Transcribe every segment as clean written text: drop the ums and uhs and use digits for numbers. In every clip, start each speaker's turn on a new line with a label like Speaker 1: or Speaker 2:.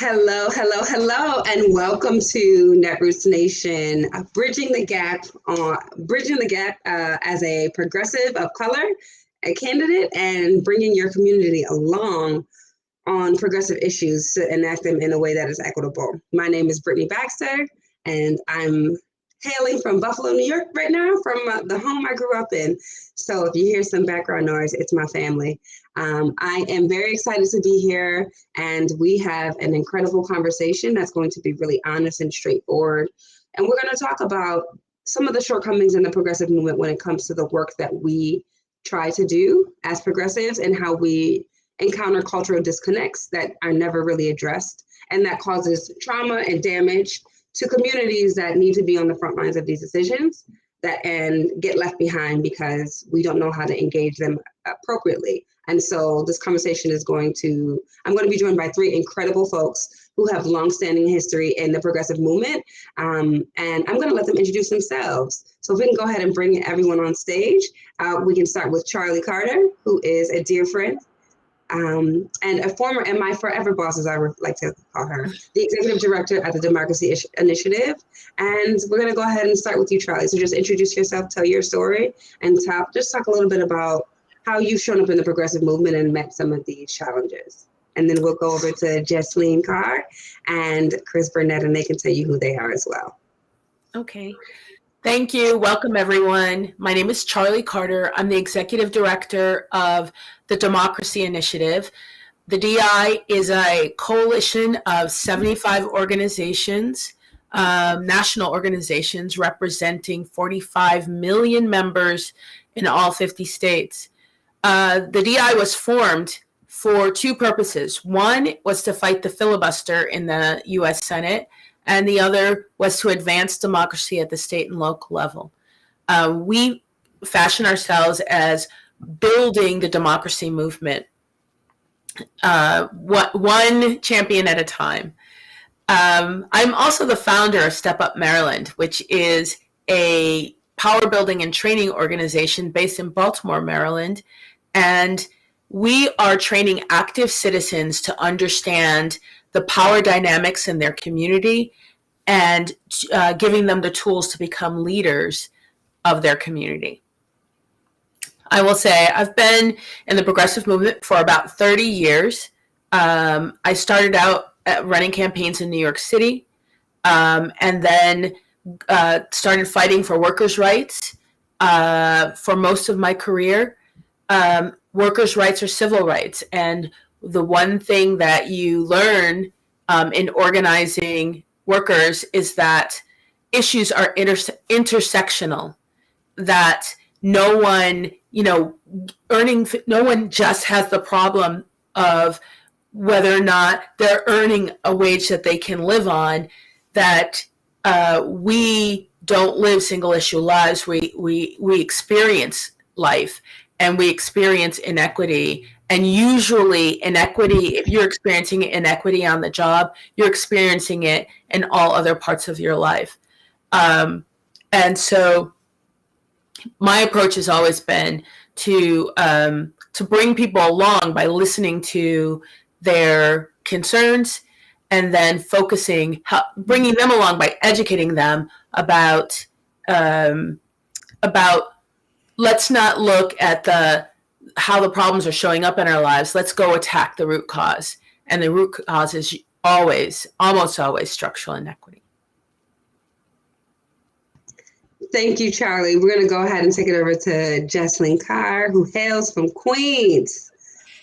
Speaker 1: Hello, hello, hello, and welcome to Netroots Nation, bridging the gap as a progressive of color, a candidate, and bringing your community along on progressive issues to enact them in a way that is equitable. My name is Brittany Baxter, and I'm hailing from Buffalo, New York right now, from the home I grew up in. So if you hear some background noise, it's my family. I am very excited to be here, and we have an incredible conversation that's going to be really honest and straightforward. And we're going to talk about some of the shortcomings in the progressive movement when it comes to the work that we try to do as progressives and how we encounter cultural disconnects that are never really addressed, and that causes trauma and damage to communities that need to be on the front lines of these decisions and get left behind because we don't know how to engage them appropriately. And so this conversation I'm going to be joined by three incredible folks who have longstanding history in the progressive movement. And I'm going to let them introduce themselves. So if we can go ahead and bring everyone on stage, we can start with Charlie Carter, who is a dear friend, and my forever boss, as I like to call her, the executive director at the Democracy Initiative. And we're going to go ahead and start with you, Charlie. So just introduce yourself, tell your story, and just talk a little bit about how you've shown up in the progressive movement and met some of these challenges. And then we'll go over to Jocelyn Carter and Chris Burnett, and they can tell you who they are as well.
Speaker 2: Okay. Thank you. Welcome, everyone. My name is Charlie Carter. I'm the executive director of the Democracy Initiative. The DI is a coalition of 75 organizations, national organizations representing 45 million members in all 50 states. The DI was formed for two purposes. One was to fight the filibuster in the U.S. Senate, and the other was to advance democracy at the state and local level. We fashion ourselves as building the democracy movement, one champion at a time. I'm also the founder of Step Up Maryland, which is a power building and training organization based in Baltimore, Maryland. And we are training active citizens to understand the power dynamics in their community and giving them the tools to become leaders of their community. I will say I've been in the progressive movement for about 30 years. I started out running campaigns in New York City, and then started fighting for workers' rights for most of my career. Workers' rights are civil rights, and the one thing that you learn in organizing workers is that issues are intersectional, that no one just has the problem of whether or not they're earning a wage that they can live on, that we don't live single issue lives. We experience life, and we experience inequity. And usually inequity, if you're experiencing inequity on the job, you're experiencing it in all other parts of your life. And so my approach has always been to bring people along by listening to their concerns, and then bringing them along by educating them about let's not look at how the problems are showing up in our lives. Let's go attack the root cause. And the root cause is almost always structural inequity.
Speaker 1: Thank you, Charlie. We're going to go ahead and take it over to Jocelyn Carter, who hails from Queens.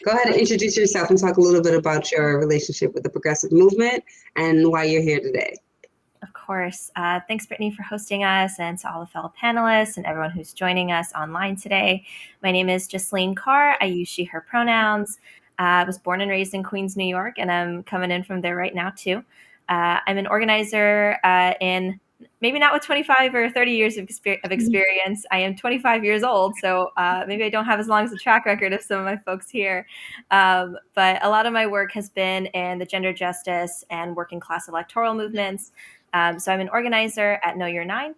Speaker 1: Go ahead and introduce yourself and talk a little bit about your relationship with the progressive movement and why you're here today.
Speaker 3: Of course. Thanks, Brittany, for hosting us, and to all the fellow panelists and everyone who's joining us online today. My name is Jocelyn Carter. I use she, her pronouns. I was born and raised in Queens, New York, and I'm coming in from there right now, too. I'm an organizer in maybe not with 25 or 30 years of experience. I am 25 years old, so maybe I don't have as long as a track record as some of my folks here. But a lot of my work has been in the gender justice and working class electoral movements. So I'm an organizer at Know Your Nine,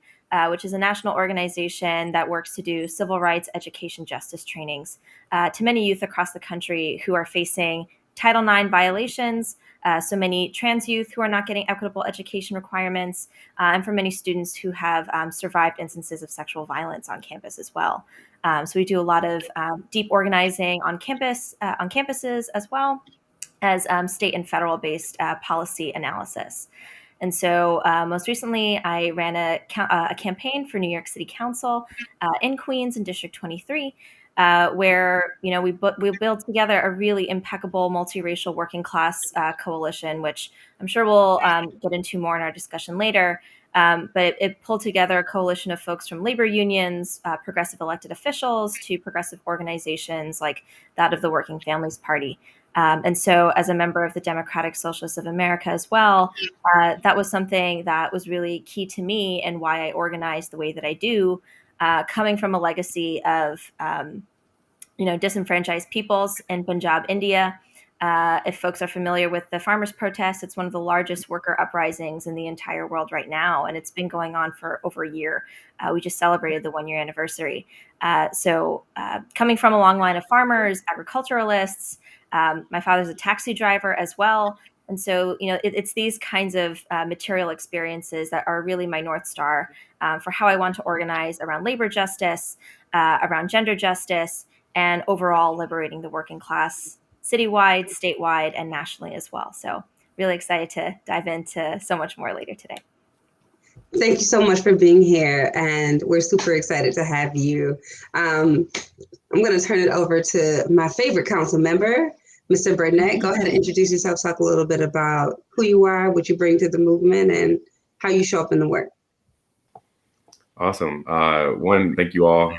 Speaker 3: which is a national organization that works to do civil rights, education, justice trainings to many youth across the country who are facing Title IX violations, so many trans youth who are not getting equitable education requirements, and for many students who have survived instances of sexual violence on campus as well. So we do a lot of deep organizing on campus, on campuses, as well as state and federal based policy analysis. And so most recently, I ran a campaign for New York City Council in Queens in District 23, where we built together a really impeccable multiracial working class coalition, which I'm sure we'll get into more in our discussion later. But it pulled together a coalition of folks from labor unions, progressive elected officials, to progressive organizations like that of the Working Families Party. And so as a member of the Democratic Socialists of America as well, that was something that was really key to me and why I organized the way that I do, coming from a legacy of, disenfranchised peoples in Punjab, India. If folks are familiar with the farmers' protests, it's one of the largest worker uprisings in the entire world right now, and it's been going on for over a year. We just celebrated the 1-year anniversary. So coming from a long line of farmers, agriculturalists, my father's a taxi driver as well. And so, it's these kinds of material experiences that are really my North Star for how I want to organize around labor justice, around gender justice, and overall liberating the working class citywide, statewide, and nationally as well. So really excited to dive into so much more later today.
Speaker 1: Thank you so much for being here, and we're super excited to have you. I'm going to turn it over to my favorite council member, Mr. Burnett. Go ahead and introduce yourself, talk a little bit about who you are, what you bring to the movement, and how you show up in the work.
Speaker 4: Awesome. Thank you all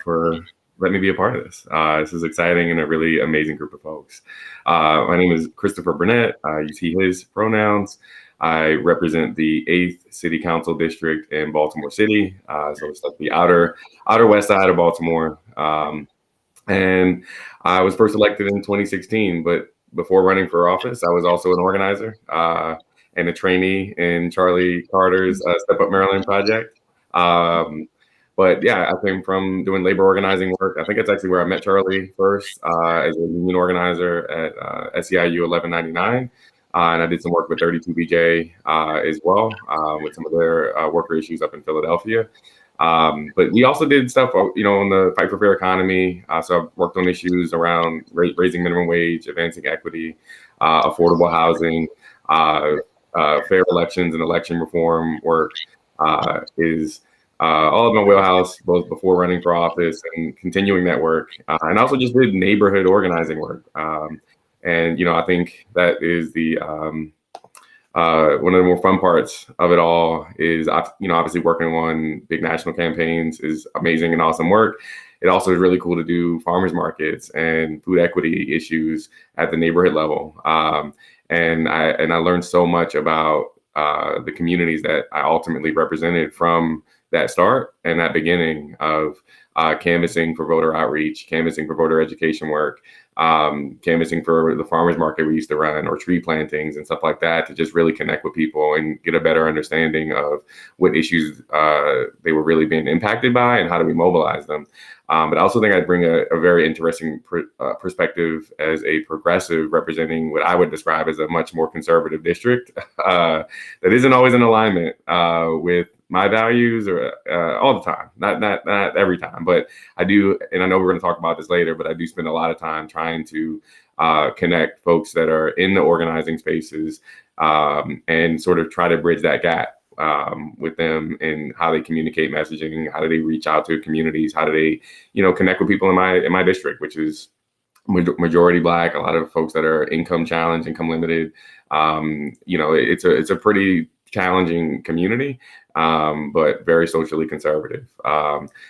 Speaker 4: for letting me be a part of this. This is exciting and a really amazing group of folks. My name is Christopher Burnett. You see his pronouns. I represent the 8th City Council District in Baltimore City. So it's like the outer west side of Baltimore. And I was first elected in 2016, but before running for office, I was also an organizer and a trainee in Charlie Carter's Step Up Maryland project. But yeah, I came from doing labor organizing work. I think that's actually where I met Charlie first as a union organizer at SEIU 1199. And I did some work with 32BJ as well with some of their worker issues up in Philadelphia. But we also did stuff, on the fight for fair economy. So I've worked on issues around raising minimum wage, advancing equity, affordable housing, fair elections and election reform work is all of my wheelhouse, both before running for office and continuing that work. And I also just did neighborhood organizing work. And I think that is the one of the more fun parts of it all is, obviously working on big national campaigns is amazing and awesome work. It also is really cool to do farmers markets and food equity issues at the neighborhood level. And I learned so much about the communities that I ultimately represented from that start and that beginning of canvassing for voter outreach, canvassing for voter education work, canvassing for the farmers market we used to run, or tree plantings and stuff like that, to just really connect with people and get a better understanding of what issues they were really being impacted by and how do we mobilize them. But I also think I bring a very interesting perspective as a progressive representing what I would describe as a much more conservative district that isn't always in alignment with my values or all the time, not every time, but I do. And I know we're going to talk about this later, but I do spend a lot of time trying to connect folks that are in the organizing spaces and sort of try to bridge that gap with them and how they communicate messaging, how do they reach out to communities, how do they, connect with people in my district, which is majority Black, a lot of folks that are income challenged, income limited. It's a pretty challenging community, but very socially conservative.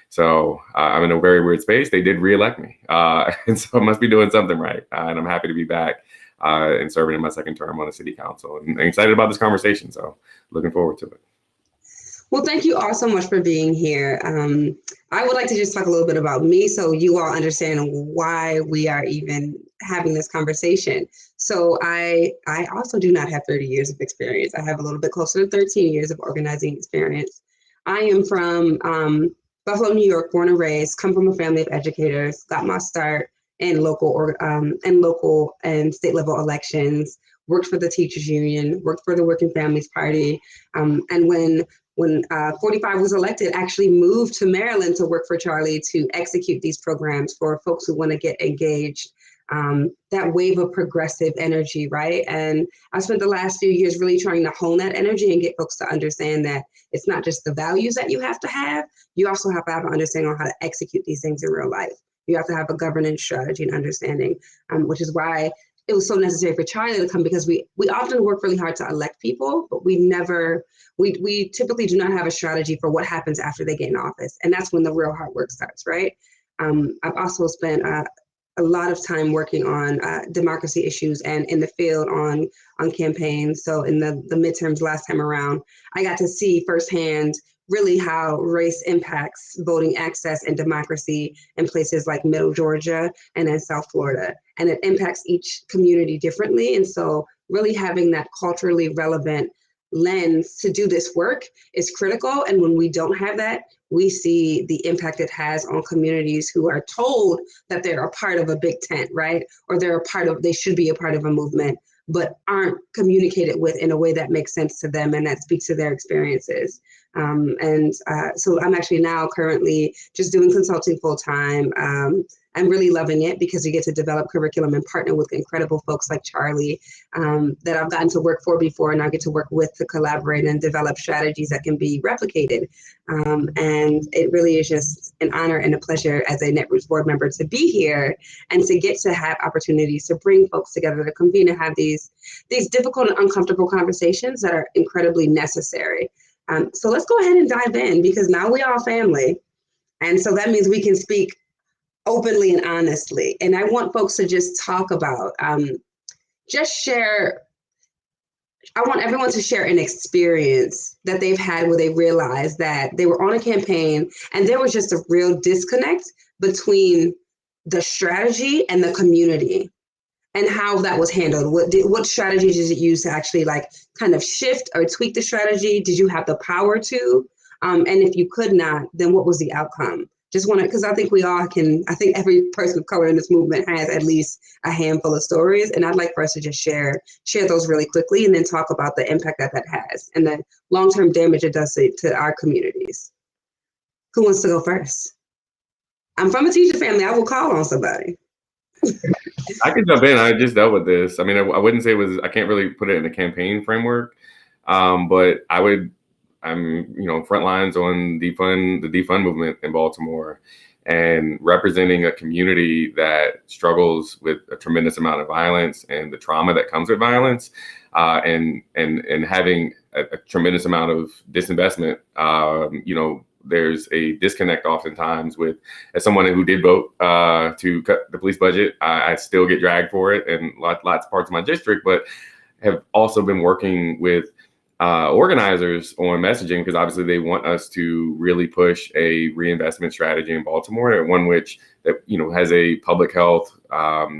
Speaker 4: So I'm in a very weird space. They did reelect me, and so I must be doing something right. And I'm happy to be back and serving in my second term on the city council, and excited about this conversation. So looking forward to it.
Speaker 1: Well, thank you all so much for being here. I would like to just talk a little bit about me so you all understand why we are even having this conversation. So I also do not have 30 years of experience. I have a little bit closer to 13 years of organizing experience. I am from Buffalo, New York, born and raised, come from a family of educators, got my start in local and state level elections, worked for the teachers union, worked for the Working Families Party. And when 45 was elected, actually moved to Maryland to work for Charlie to execute these programs for folks who want to get engaged. That wave of progressive energy, right? And I spent the last few years really trying to hone that energy and get folks to understand that it's not just the values that you have to have, you also have to have an understanding on how to execute these things in real life. You have to have a governance strategy and understanding, which is why it was so necessary for Charlie to come, because we often work really hard to elect people, but we typically do not have a strategy for what happens after they get in office. And that's when the real hard work starts, right? I've also spent a lot of time working on democracy issues and in the field on campaigns. So in the midterms last time around, I got to see firsthand really how race impacts voting access and democracy in places like Middle Georgia and in South Florida. And it impacts each community differently. And so really having that culturally relevant lens to do this work is critical. And when we don't have that, we see the impact it has on communities who are told that they're a part of a big tent, right? Or they should be a part of a movement, but aren't communicated with in a way that makes sense to them and that speaks to their experiences. So I'm actually now currently just doing consulting full time. I'm really loving it because you get to develop curriculum and partner with incredible folks like Charlie that I've gotten to work for before, and I get to work with to collaborate and develop strategies that can be replicated. And it really is just an honor and a pleasure as a Netroots board member to be here and to get to have opportunities to bring folks together to convene and have these difficult and uncomfortable conversations that are incredibly necessary. So let's go ahead and dive in, because now we are family. And so that means we can speak openly and honestly. And I want folks to just talk about, I want everyone to share an experience that they've had where they realized that they were on a campaign and there was just a real disconnect between the strategy and the community, and how that was handled. What strategies did you use to actually kind of shift or tweak the strategy? Did you have the power to? And if you could not, then what was the outcome? Because I think I think every person of color in this movement has at least a handful of stories. And I'd like for us to just share those really quickly and then talk about the impact that has and the long-term damage it does to our communities. Who wants to go first? I'm from a teacher family. I will call on somebody.
Speaker 4: I can jump in. I just dealt with this. I mean, I wouldn't say I can't really put it in a campaign framework, but I'm front lines on the defund movement in Baltimore, and representing a community that struggles with a tremendous amount of violence and the trauma that comes with violence, and having a tremendous amount of disinvestment. There's a disconnect oftentimes with, as someone who did vote to cut the police budget, I still get dragged for it in lots of parts of my district, but have also been working with organizers on messaging, because obviously they want us to really push a reinvestment strategy in Baltimore, one which has a public health,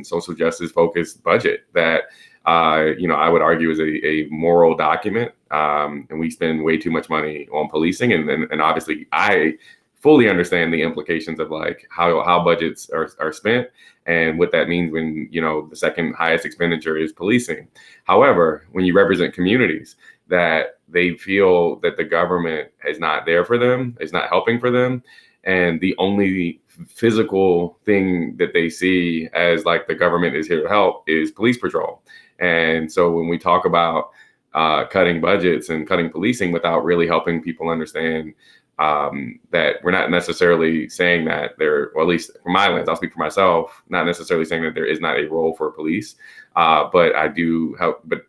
Speaker 4: social justice focused budget that I would argue is a moral document, and we spend way too much money on policing, and obviously I fully understand the implications of how budgets are spent and what that means when the second highest expenditure is policing. However, when you represent communities that they feel that the government is not there for them, is not helping for them, and the only physical thing that they see as the government is here to help is police patrol. And so when we talk about cutting budgets and cutting policing without really helping people understand that we're not necessarily saying that or at least from my lens, I'll speak for myself, not necessarily saying that there is not a role for police, but I do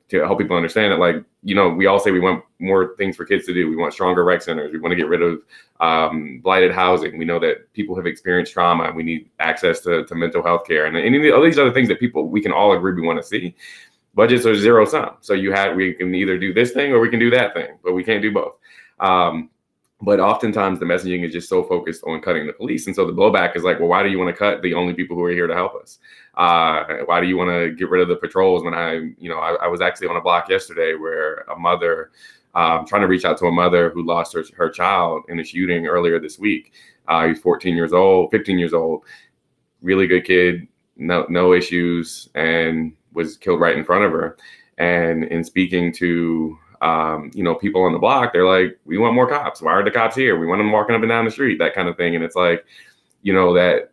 Speaker 4: to help people understand that, we all say we want more things for kids to do. We want stronger rec centers. We want to get rid of blighted housing. We know that people have experienced trauma. We need access to mental health care and all these other things that we can all agree we want to see. Budgets are zero sum. So we can either do this thing or we can do that thing, but we can't do both. But oftentimes the messaging is just so focused on cutting the police. And so the blowback is well, why do you want to cut the only people who are here to help us? Why do you want to get rid of the patrols? When I was actually on a block yesterday where a mother, trying to reach out to a mother who lost her child in a shooting earlier this week. He's 15 years old, really good kid, no issues, and was killed right in front of her. And in speaking to people on the block, they're like, we want more cops. Why are the cops here? We want them walking up and down the street, that kind of thing. And it's like,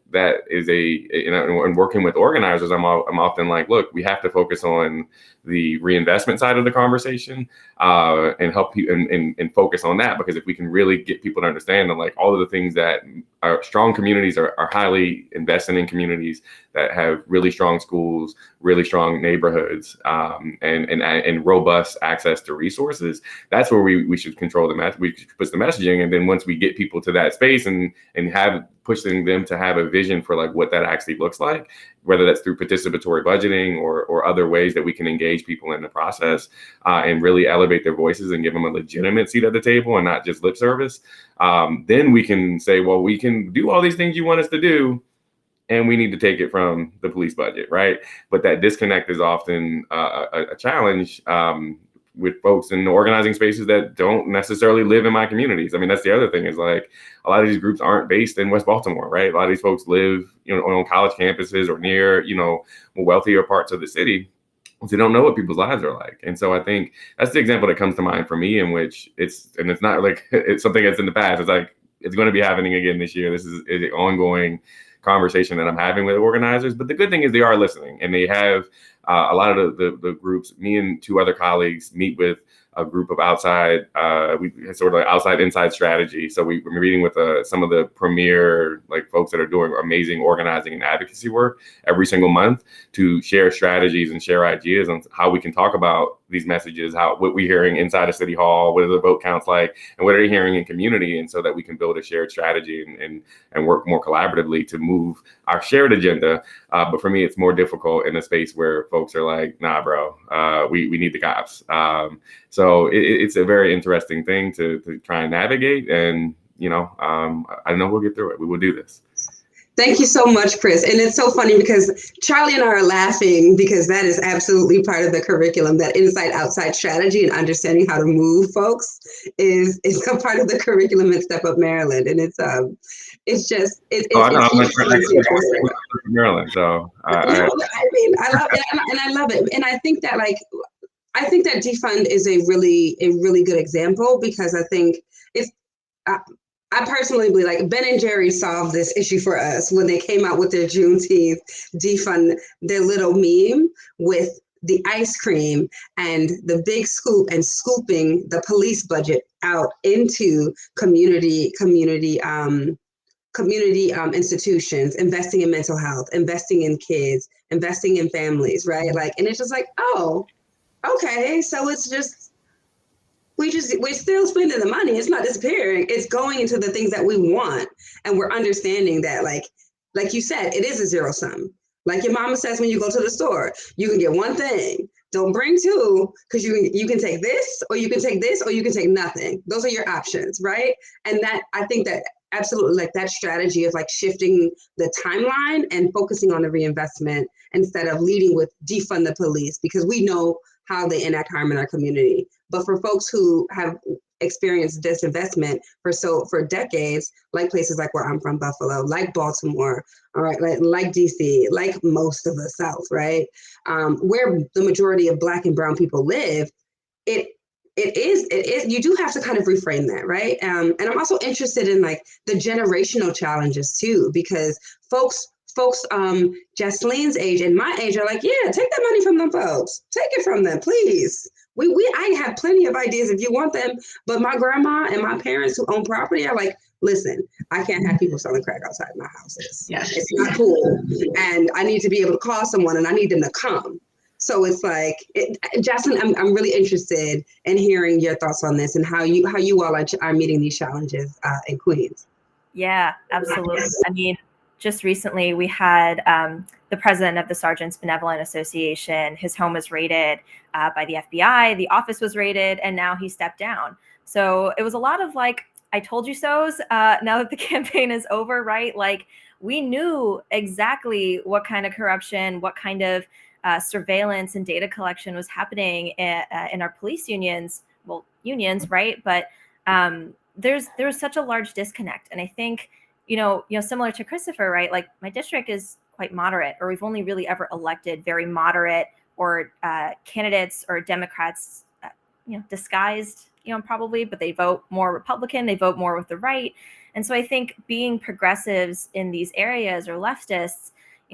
Speaker 4: that is and working with organizers, I'm often like, look, we have to focus on the reinvestment side of the conversation, and help people and focus on that, because if we can really get people to understand that, like, all of the things that are strong communities are highly invested in communities that have really strong schools, really strong neighborhoods, and robust access to resources. That's where we should control we should push the messaging. And then once we get people to that space and have pushing them to have a vision for like what that actually looks like, whether that's through participatory budgeting or other ways that we can engage people in the process, and really elevate their voices and give them a legitimate seat at the table and not just lip service, then we can say, well, we can do all these things you want us to do, and we need to take it from the police budget, right? But that disconnect is often a challenge with folks in the organizing spaces that don't necessarily live in my communities. I mean, that's the other thing, is like, a lot of these groups aren't based in West Baltimore, right? A lot of these folks live, on college campuses or near, more wealthier parts of the city. So they don't know what people's lives are like. And so I think that's the example that comes to mind for me, in which it's not like it's something that's in the past. It's like, it's going to be happening again this year. This is an ongoing conversation that I'm having with organizers. But the good thing is they are listening, and they have a lot of the groups. Me and two other colleagues meet with a group of outside, we sort of like outside inside strategy. So we're meeting with some of the premier folks that are doing amazing organizing and advocacy work every single month to share strategies and share ideas on how we can talk about these messages, what we're hearing inside of City Hall, what are the vote counts like, and what are they hearing in community, and so that we can build a shared strategy and work more collaboratively to move our shared agenda. But for me, it's more difficult in a space where folks are like, nah, bro, we need the cops. So it's a very interesting thing to try and navigate. And, I know we'll get through it. We will do this.
Speaker 1: Thank you so much, Chris. And it's so funny because Charlie and I are laughing because that is absolutely part of the curriculum. That inside-outside strategy and understanding how to move folks is a part of the curriculum at Step Up Maryland. And it's just
Speaker 4: I'm Maryland, so
Speaker 1: I love it, and I love it. And I think that Defund is a really good example, because I think it's. I personally believe Ben and Jerry solved this issue for us when they came out with their Juneteenth Defund, their little meme with the ice cream and the big scoop and scooping the police budget out into community institutions, investing in mental health, investing in kids, investing in families, right? And it's just oh, okay, so it's just. We're still spending the money. It's not disappearing. It's going into the things that we want. And we're understanding that, like you said, it is a zero sum. Like your mama says when you go to the store, you can get one thing. Don't bring two, because you can take this, or you can take this, or you can take nothing. Those are your options, right? And that, I think that absolutely, that strategy of shifting the timeline and focusing on the reinvestment instead of leading with defund the police, because we know how they enact harm in our community. But for folks who have experienced disinvestment for decades, like places like where I'm from, Buffalo, like Baltimore, all right, like DC, like most of the South, right, where the majority of Black and Brown people live, it is you do have to kind of reframe that, right? And I'm also interested in the generational challenges too, because folks Jocelyn's age and my age are yeah, take that money from them folks. Take it from them, please. I have plenty of ideas if you want them, but my grandma and my parents who own property are listen, I can't have people selling crack outside my houses.
Speaker 2: Yes.
Speaker 1: It's not cool. And I need to be able to call someone, and I need them to come. So it's Jocelyn, I'm really interested in hearing your thoughts on this and how you all are meeting these challenges in Queens.
Speaker 3: Yeah, absolutely. I mean, just recently we had the president of the Sergeants Benevolent Association. His home was raided by the FBI. The office was raided, and now he stepped down. So it was a lot of I told you so's now that the campaign is over, right? We knew exactly what kind of corruption, what kind of surveillance and data collection was happening in our police unions, right? But there was such a large disconnect. And I think, similar to Christopher, right? My district is quite moderate, or we've only really ever elected very moderate or candidates or Democrats, disguised, probably, but they vote more Republican, they vote more with the right. And so I think being progressives in these areas or leftists,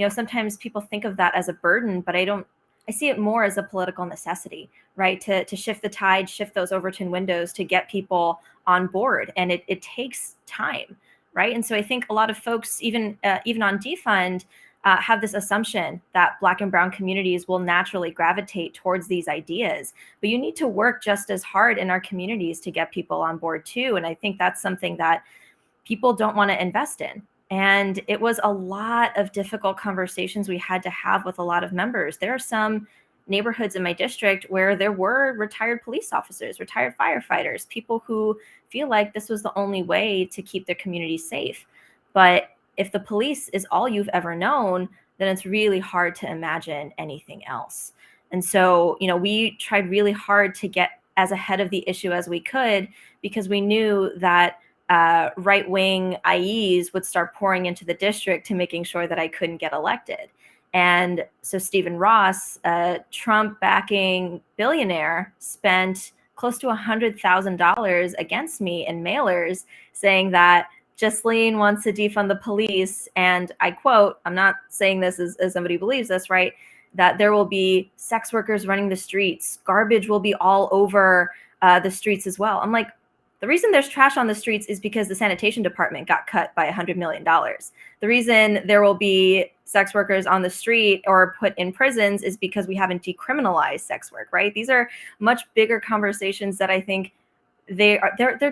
Speaker 3: sometimes people think of that as a burden, but I see it more as a political necessity, right? To shift the tide, shift those Overton windows to get people on board. And it takes time, right? And so I think a lot of folks, even on Defund, have this assumption that Black and Brown communities will naturally gravitate towards these ideas. But you need to work just as hard in our communities to get people on board too. And I think that's something that people don't want to invest in. And it was a lot of difficult conversations we had to have with a lot of members. There are some neighborhoods in my district where there were retired police officers, retired firefighters, people who feel like this was the only way to keep their community safe. But if the police is all you've ever known, then it's really hard to imagine anything else. And so, we tried really hard to get as ahead of the issue as we could, because we knew that right-wing IEs would start pouring into the district to making sure that I couldn't get elected. And so Stephen Ross, a Trump-backing billionaire, spent close to $100,000 against me in mailers saying that Jocelyn wants to defund the police. And I quote, I'm not saying this as somebody who believes this, right? That there will be sex workers running the streets. Garbage will be all over the streets as well. I'm like, the reason there's trash on the streets is because the sanitation department got cut by $100 million. The reason there will be sex workers on the street or put in prisons is because we haven't decriminalized sex work, right? These are much bigger conversations that I think they're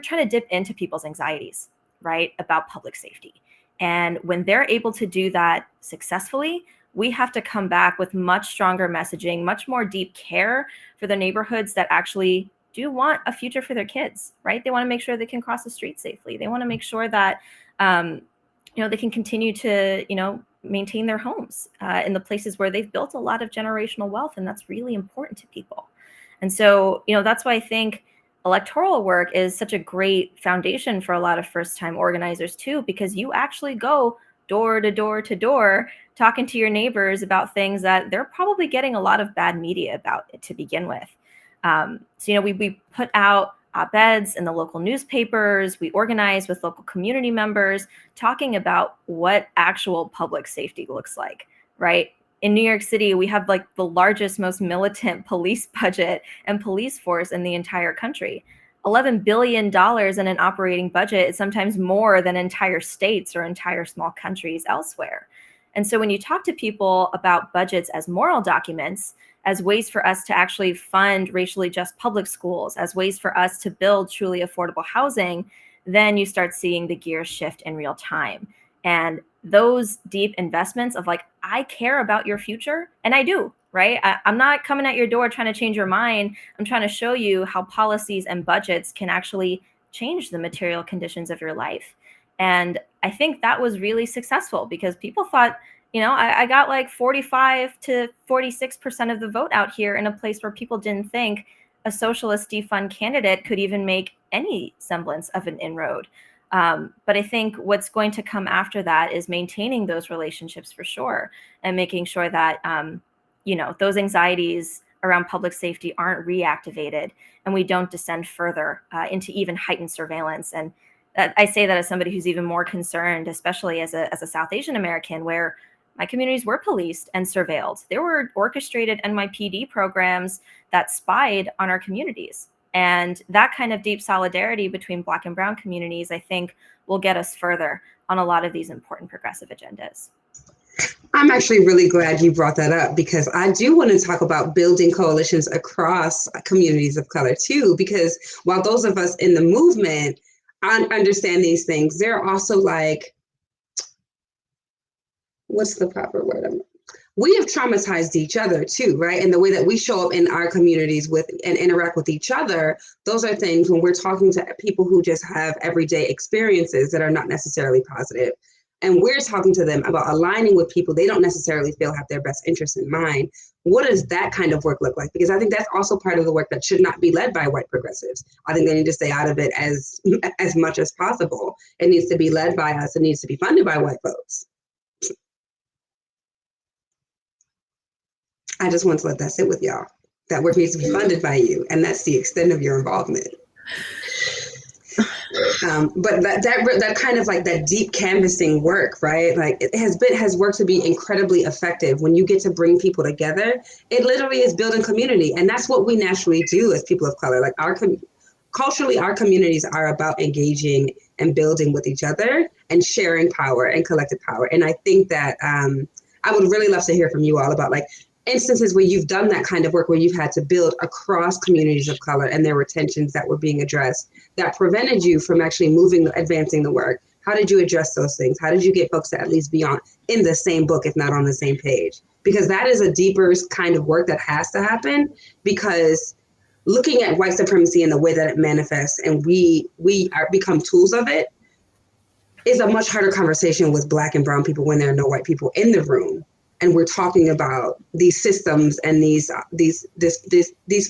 Speaker 3: trying to dip into people's anxieties, right, about public safety. And when they're able to do that successfully, we have to come back with much stronger messaging, much more deep care for the neighborhoods that actually do want a future for their kids, right? They want to make sure they can cross the street safely. They want to make sure that, they can continue to, maintain their homes in the places where they've built a lot of generational wealth. And that's really important to people. And so, that's why I think electoral work is such a great foundation for a lot of first-time organizers too, because you actually go door to door to door talking to your neighbors about things that they're probably getting a lot of bad media about it to begin with. So, we put out op-eds in the local newspapers. We organize with local community members talking about what actual public safety looks like, right? In New York City, we have like the largest, most militant police budget and police force in the entire country. $11 billion in an operating budget is sometimes more than entire states or entire small countries elsewhere. And so when you talk to people about budgets as moral documents, as ways for us to actually fund racially just public schools, as ways for us to build truly affordable housing, then you start seeing the gears shift in real time. And those deep investments of like, I care about your future, and I do, right? I'm not coming at your door trying to change your mind. I'm trying to show you how policies and budgets can actually change the material conditions of your life. And I think that was really successful because people thought, I got like 45 to 46% of the vote out here in a place where people didn't think a socialist defund candidate could even make any semblance of an inroad. But I think what's going to come after that is maintaining those relationships for sure, and making sure that, those anxieties around public safety aren't reactivated and we don't descend further into even heightened surveillance. And I say that as somebody who's even more concerned, especially as a South Asian American, where my communities were policed and surveilled. There were orchestrated NYPD programs that spied on our communities. And that kind of deep solidarity between Black and Brown communities, I think, will get us further on a lot of these important progressive agendas.
Speaker 1: I'm actually really glad you brought that up, because I do want to talk about building coalitions across communities of color too, because while those of us in the movement understand these things, they're also like, what's the proper word? We have traumatized each other too, right? And the way that we show up in our communities with and interact with each other, those are things when we're talking to people who just have everyday experiences that are not necessarily positive. And we're talking to them about aligning with people they don't necessarily feel have their best interests in mind. What does that kind of work look like? Because I think that's also part of the work that should not be led by white progressives. I think they need to stay out of it as much as possible. It needs to be led by us. It needs to be funded by white folks. I just want to let that sit with y'all. That work needs to be funded by you, and that's the extent of your involvement. But that kind of like that deep canvassing work, right? Like it has worked to be incredibly effective. When you get to bring people together, it literally is building community, and that's what we naturally do as people of color. Like culturally, our communities are about engaging and building with each other and sharing power and collective power. And I think that I would really love to hear from you all about like instances where you've done that kind of work, where you've had to build across communities of color and there were tensions that were being addressed that prevented you from actually advancing the work. How did you address those things? How did you get folks to at least be in the same book, if not on the same page? Because that is a deeper kind of work that has to happen, because looking at white supremacy and the way that it manifests and we become tools of it is a much harder conversation with Black and brown people when there are no white people in the room. And we're talking about these systems and these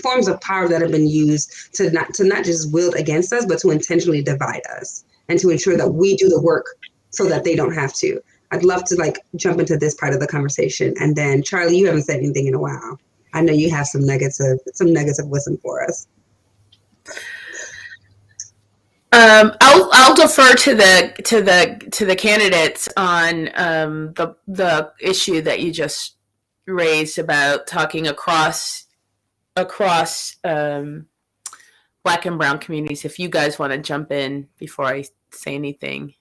Speaker 1: forms of power that have been used to not just wield against us, but to intentionally divide us and to ensure that we do the work so that they don't have to. I'd love to like jump into this part of the conversation. And then Charlie, you haven't said anything in a while. I know you have some nuggets of wisdom for us.
Speaker 2: I'll defer to the candidates on the issue that you just raised about talking across Black and brown communities. If you guys want to jump in before I say anything.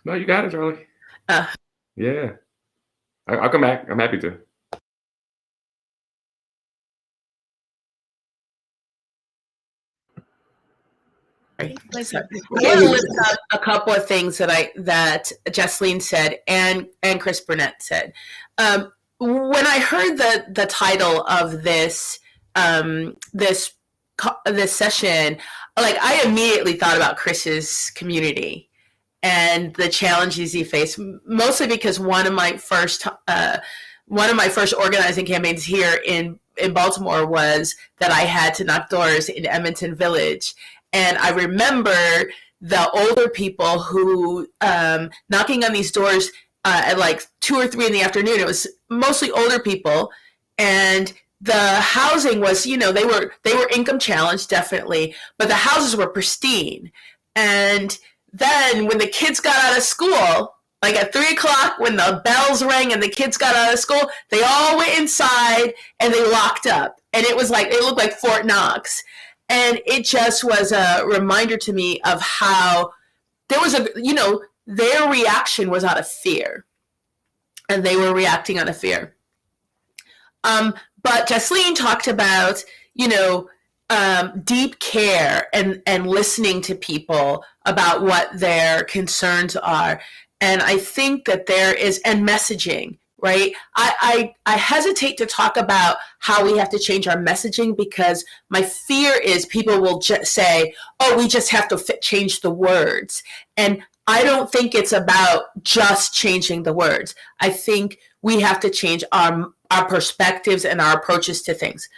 Speaker 4: No, you got it, Charlie. Yeah, I'll come back. I'm happy to.
Speaker 2: I want to lift up a couple of things that Jocelyn said and Chris Burnett said. When I heard the title of this session, like I immediately thought about Chris's community and the challenges he faced. Mostly because one of my first organizing campaigns here in Baltimore was that I had to knock doors in Edmonton Village. And I remember the older people who knocking on these doors at like 2 or 3 in the afternoon. It was mostly older people, and the housing was, they were income challenged, definitely, but the houses were pristine. And then when the kids got out of school, like at 3 o'clock, when the bells rang and the kids got out of school, they all went inside and they locked up, and it looked like Fort Knox. And it just was a reminder to me of how there was their reaction was out of fear, and they were reacting out of fear. But Jocelyn talked about, deep care and listening to people about what their concerns are. And I think that there is, and messaging, right? I hesitate to talk about how we have to change our messaging, because my fear is people will just say, oh, we just have to change the words. And I don't think it's about just changing the words. I think we have to change our perspectives and our approaches to things.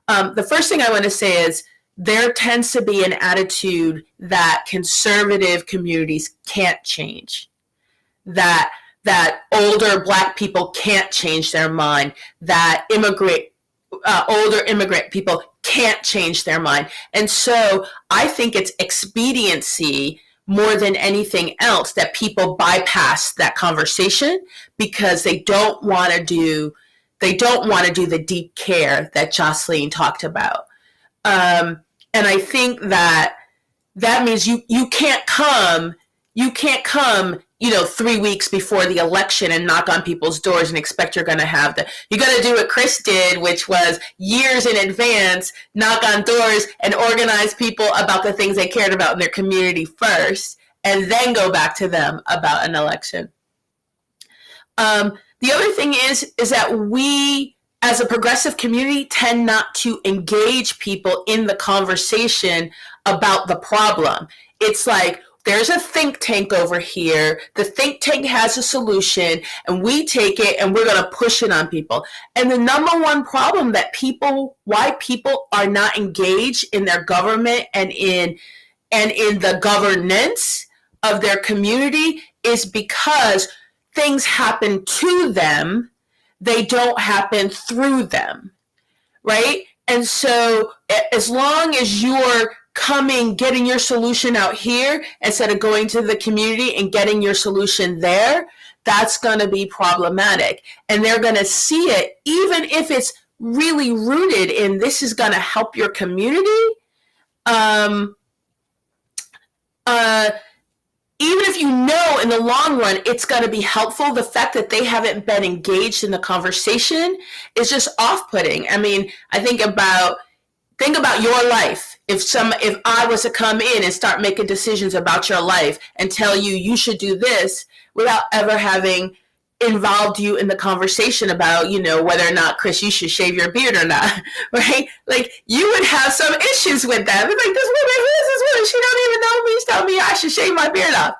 Speaker 2: The first thing I want to say is there tends to be an attitude that conservative communities can't change, that older Black people can't change their mind, that older immigrant people can't change their mind. And so I think it's expediency more than anything else that people bypass that conversation, because they don't want to do the deep care that Jocelyn talked about. And I think that means you can't come 3 weeks before the election and knock on people's doors and expect you're going to have you got to do what Chris did, which was years in advance, knock on doors and organize people about the things they cared about in their community first, and then go back to them about an election. The other thing is that we, as a progressive community, tend not to engage people in the conversation about the problem. It's like, there's a think tank over here. The think tank has a solution, and we take it and we're going to push it on people. And the number one problem that why people are not engaged in their government and in the governance of their community is because things happen to them, they don't happen through them, right? And so as long as you're getting your solution out here instead of going to the community and getting your solution there, that's going to be problematic. And they're going to see it, even if it's really rooted in this is going to help your community. Even if you know in the long run it's going to be helpful, the fact that they haven't been engaged in the conversation is just off-putting. I mean, I think about your life. If I was to come in and start making decisions about your life and tell you should do this without ever having involved you in the conversation about, whether or not, Chris, you should shave your beard or not, right? Like, you would have some issues with that. It's like, this woman, she don't even know me. She's telling me I should shave my beard off.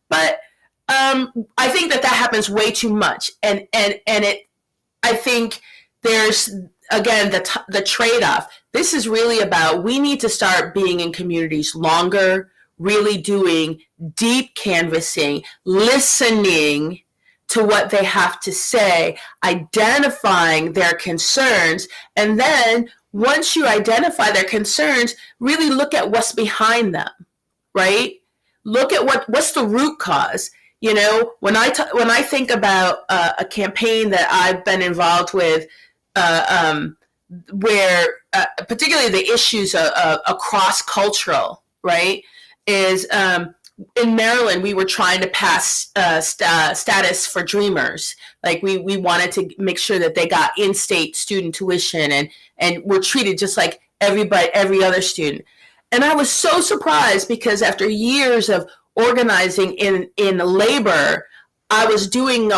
Speaker 2: But I think that happens way too much. And I think there's, again, the trade-off. This is really about, we need to start being in communities longer, really doing deep canvassing, listening to what they have to say, identifying their concerns, and then once you identify their concerns, really look at what's behind them, right? Look at what's the root cause. When I think about a campaign that I've been involved with, where particularly the issues are cross-cultural, right, is in Maryland, we were trying to pass status for Dreamers. Like, we wanted to make sure that they got in-state student tuition and were treated just like every other student. And I was so surprised because after years of organizing in labor, I was doing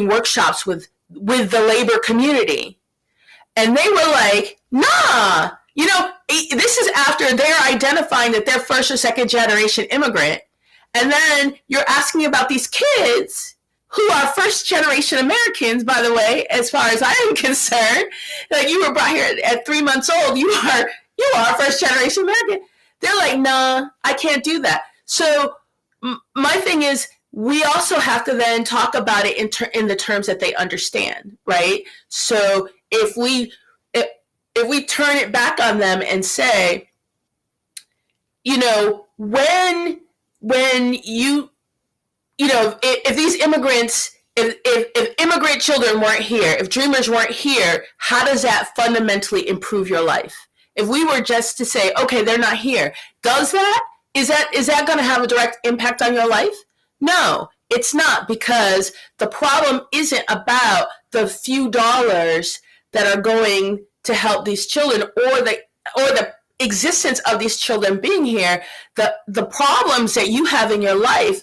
Speaker 2: workshops with the labor community, and they were like, nah. This is after they're identifying that they're first or second generation immigrant. And then you're asking about these kids who are first generation Americans, by the way, as far as I am concerned. Like, you were brought here at 3 months old. You are first generation American. They're like, nah, I can't do that. So my thing is, we also have to then talk about it in the terms that they understand, right? So if we turn it back on them and say, when if these immigrants, if immigrant children weren't here, if Dreamers weren't here, how does that fundamentally improve your life? If we were just to say, okay, they're not here, is that going to have a direct impact on your life? No, it's not, because the problem isn't about the few dollars that are going to help these children or the existence of these children being here. The problems that you have in your life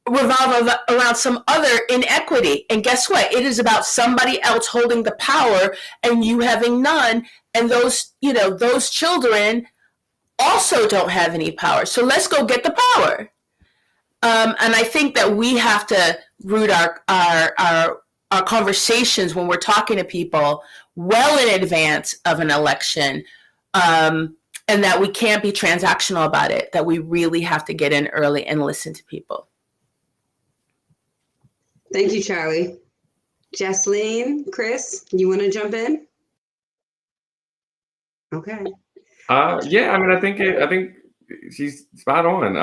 Speaker 2: revolve around some other inequity. And guess what? It is about somebody else holding the power and you having none. And those children also don't have any power. So let's go get the power. And I think that we have to root our conversations when we're talking to people well in advance of an election, and that we can't be transactional about it, that we really have to get in early and listen to people.
Speaker 1: Thank you, Charlie. Jocelyn, Chris, you want to jump in? Okay.
Speaker 4: Yeah, I mean, I think she's spot on.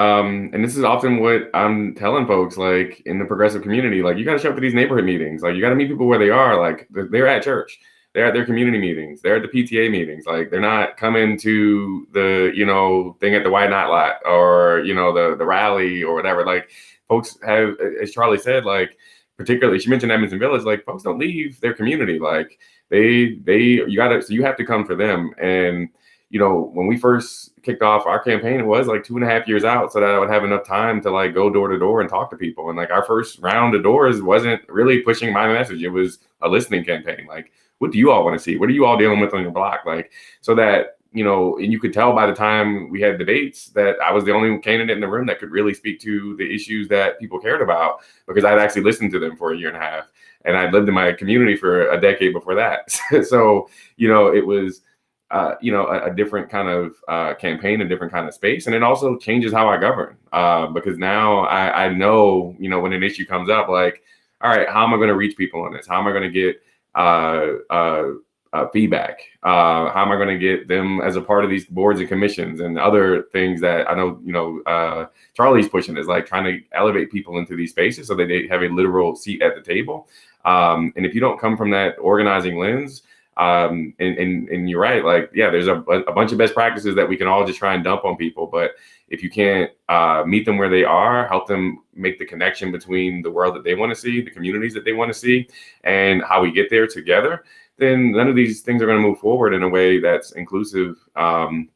Speaker 4: And this is often what I'm telling folks, like, in the progressive community, like, you got to show up to these neighborhood meetings. Like, you got to meet people where they are. Like, they're at church. They're at their community meetings. They're at the PTA meetings. Like, they're not coming to the, thing at the Why Not lot or, the rally or whatever. Like, folks have, as Charlie said, like, particularly, she mentioned Edmondson Village, like, folks don't leave their community. Like, you have to come for them. And, when we first kicked off our campaign, it was like 2.5 years out so that I would have enough time to, like, go door to door and talk to people. And, like, our first round of doors wasn't really pushing my message. It was a listening campaign. Like, what do you all want to see? What are you all dealing with on your block? Like, so that, and you could tell by the time we had debates that I was the only candidate in the room that could really speak to the issues that people cared about, because I'd actually listened to them for 1.5 years. And I'd lived in my community for a decade before that. So, it was, a different kind of campaign, a different kind of space. And it also changes how I govern, because now I know, when an issue comes up, like, all right, how am I going to reach people on this? How am I going to get feedback? How am I going to get them as a part of these boards and commissions and other things that I know, Charlie's pushing, is like trying to elevate people into these spaces so that they have a literal seat at the table. And if you don't come from that organizing lens, and you're right, like, yeah, there's a bunch of best practices that we can all just try and dump on people. But if you can't meet them where they are, help them make the connection between the world that they want to see, the communities that they want to see, and how we get there together, then none of these things are going to move forward in a way that's inclusive and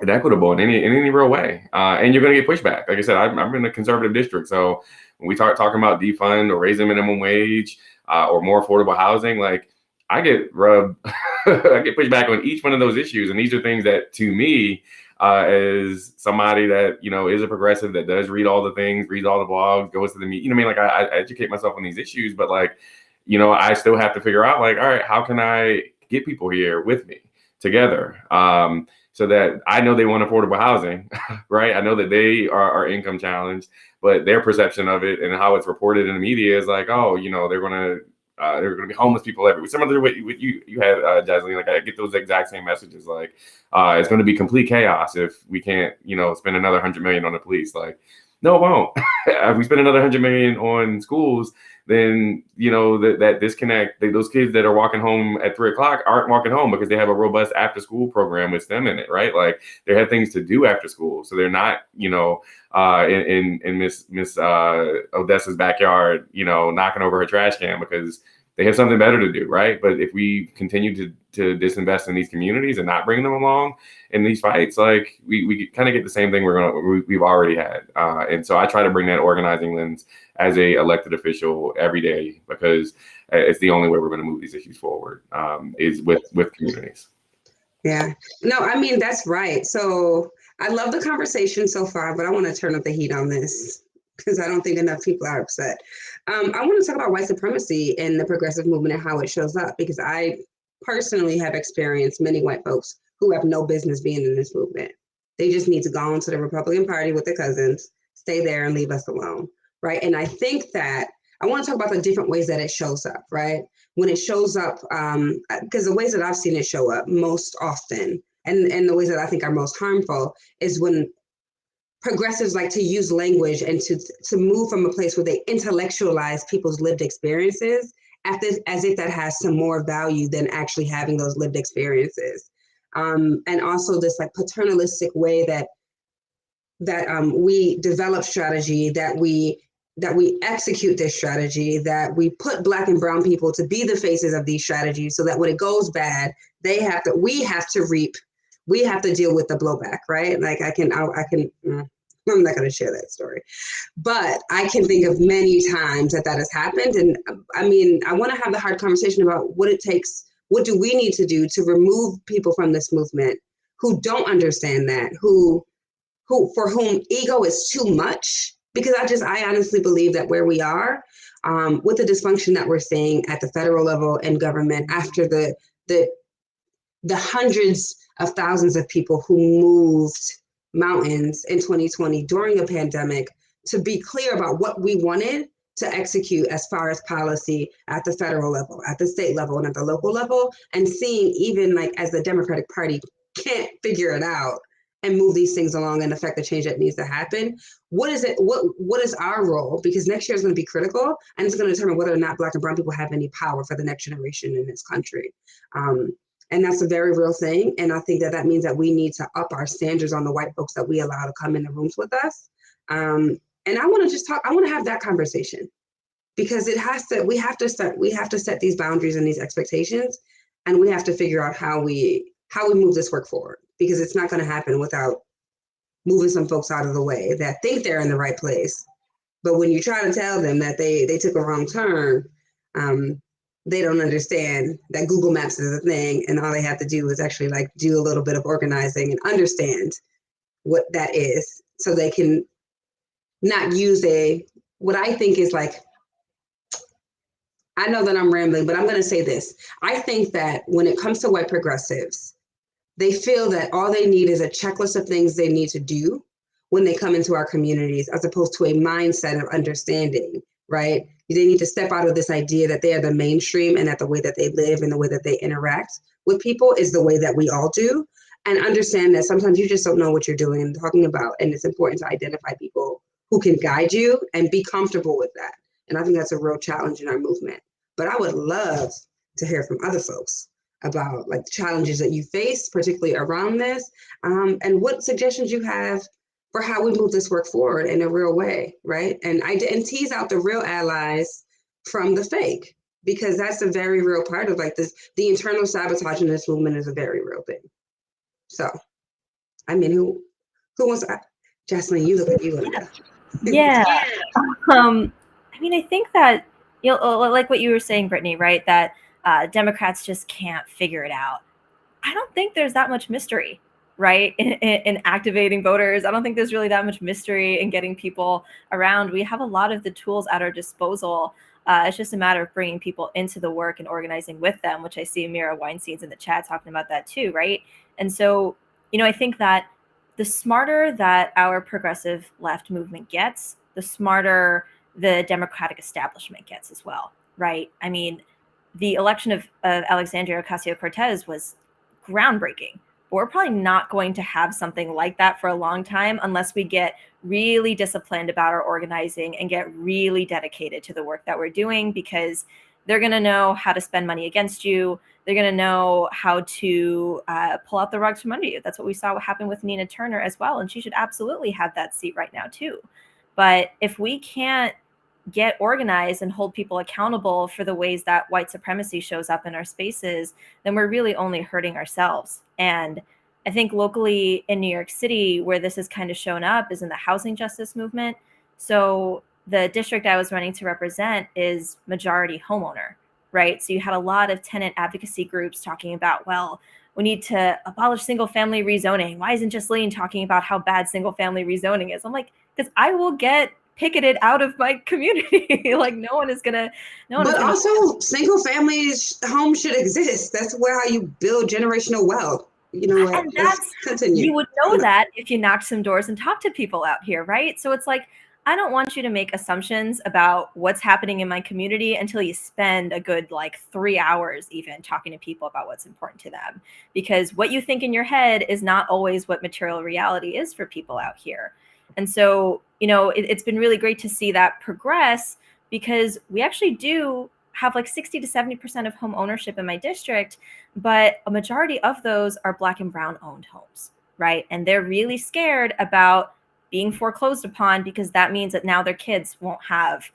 Speaker 4: equitable in any real way. And you're going to get pushback. Like I said, I'm in a conservative district. So when we talking about defund or raising minimum wage or more affordable housing, like, I get rubbed, I get pushed back on each one of those issues. And these are things that, to me, as somebody that, is a progressive, that does read all the things, reads all the blogs, goes to the meet, like, I educate myself on these issues, but like, I still have to figure out, like, all right, how can I get people here with me together? So that I know they want affordable housing, right? I know that they are income challenged, but their perception of it and how it's reported in the media is like, oh, there are going to be homeless people everywhere. Similar to what you had, Jocelyn, like, I get those exact same messages, like, it's going to be complete chaos if we can't, spend another $100 million on the police. Like, no, it won't. If we spend another $100 million on schools, then, that disconnect, those kids that are walking home at 3:00 aren't walking home because they have a robust after school program with STEM in it, right? Like, they have things to do after school. So they're not, in Miss Odessa's backyard, knocking over her trash can because they have something better to do, right? But if we continue to disinvest in these communities and not bring them along in these fights, like, we kind of get the same thing we've already had. And so I try to bring that organizing lens as a elected official every day, because it's the only way we're going to move these issues forward, is with communities.
Speaker 1: Yeah, no, I mean, that's right. So I love the conversation so far, but I want to turn up the heat on this because I don't think enough people are upset. I want to talk about white supremacy and the progressive movement and how it shows up, because I personally have experienced many white folks who have no business being in this movement. They just need to go on to the Republican Party with their cousins, stay there and leave us alone, right? And I think that I want to talk about the different ways that it shows up, right? When it shows up, because the ways that I've seen it show up most often, and the ways that I think are most harmful, is when progressives like to use language and to move from a place where they intellectualize people's lived experiences as if that has some more value than actually having those lived experiences. And also this like paternalistic way that we develop strategy, that we execute this strategy, that we put Black and brown people to be the faces of these strategies, so that when it goes bad, we have to deal with the blowback, right? Like I'm not going to share that story, but I can think of many times that has happened. And I mean, I want to have the hard conversation about what it takes. What do we need to do to remove people from this movement who don't understand that, who for whom ego is too much? Because I honestly believe that where we are, with the dysfunction that we're seeing at the federal level and government after the hundreds of thousands of people who moved mountains in 2020 during a pandemic, to be clear about what we wanted to execute as far as policy at the federal level, at the state level, and at the local level, and seeing even like as the Democratic Party can't figure it out and move these things along and affect the change that needs to happen. What is it? What is our role? Because next year is going to be critical, and it's going to determine whether or not Black and brown people have any power for the next generation in this country. And that's a very real thing. And I think that means that we need to up our standards on the white folks that we allow to come in the rooms with us. And I want to have that conversation, because we have to set these boundaries and these expectations, and we have to figure out how we move this work forward, because it's not going to happen without moving some folks out of the way that think they're in the right place. But when you try to tell them that they took a wrong turn, they don't understand that Google Maps is a thing, and all they have to do is actually like do a little bit of organizing and understand what that is, so they can not use what I think is like, I know that I'm rambling, but I'm going to say this. I think that when it comes to white progressives, they feel that all they need is a checklist of things they need to do when they come into our communities, as opposed to a mindset of understanding, right? They need to step out of this idea that they are the mainstream and that the way that they live and the way that they interact with people is the way that we all do, and understand that sometimes you just don't know what you're doing and talking about, and it's important to identify people who can guide you and be comfortable with that. And I think that's a real challenge in our movement. But I would love to hear from other folks about like the challenges that you face, particularly around this, and what suggestions you have for how we move this work forward in a real way, right? And tease out the real allies from the fake, because that's a very real part of like this. The internal sabotage in this movement is a very real thing. So, I mean, who wants to? Jocelyn, you look like you want to go.
Speaker 3: Yeah. I mean, I think that, you know, like what you were saying, Brittany, right? That Democrats just can't figure it out. I don't think there's that much mystery, right? In activating voters. I don't think there's really that much mystery in getting people around. We have a lot of the tools at our disposal. It's just a matter of bringing people into the work and organizing with them, which I see Mira Weinstein's in the chat talking about that too, right? And so, you know, I think that the smarter that our progressive left movement gets, the smarter the Democratic establishment gets as well, right? I mean, the election of Alexandria Ocasio-Cortez was groundbreaking. But we're probably not going to have something like that for a long time unless we get really disciplined about our organizing and get really dedicated to the work that we're doing, because they're going to know how to spend money against you. They're going to know how to pull out the rugs from under you. That's what we saw happen with Nina Turner as well. And she should absolutely have that seat right now too. But if we can't get organized and hold people accountable for the ways that white supremacy shows up in our spaces, then we're really only hurting ourselves. And I think locally in New York City, where this has kind of shown up is in the housing justice movement. So the district I was running to represent is majority homeowner, right? So you had a lot of tenant advocacy groups talking about, well, we need to abolish single family rezoning. Why isn't Jocelyn talking about how bad single family rezoning is? I'm like, because I will get picketed out of my community. Like no one is gonna.
Speaker 1: But also, single family homes should exist. That's where how you build generational wealth. You know what?
Speaker 3: And that's,
Speaker 1: continue.
Speaker 3: You would know that if you knocked some doors and talked to people out here, right? So it's like, I don't want you to make assumptions about what's happening in my community until you spend a good like 3 hours even talking to people about what's important to them. Because what you think in your head is not always what material reality is for people out here. And so, you know, it's been really great to see that progress, because we actually do have like 60 to 70% of home ownership in my district, but a majority of those are Black and brown owned homes, right? And they're really scared about being foreclosed upon, because that means that now their kids won't have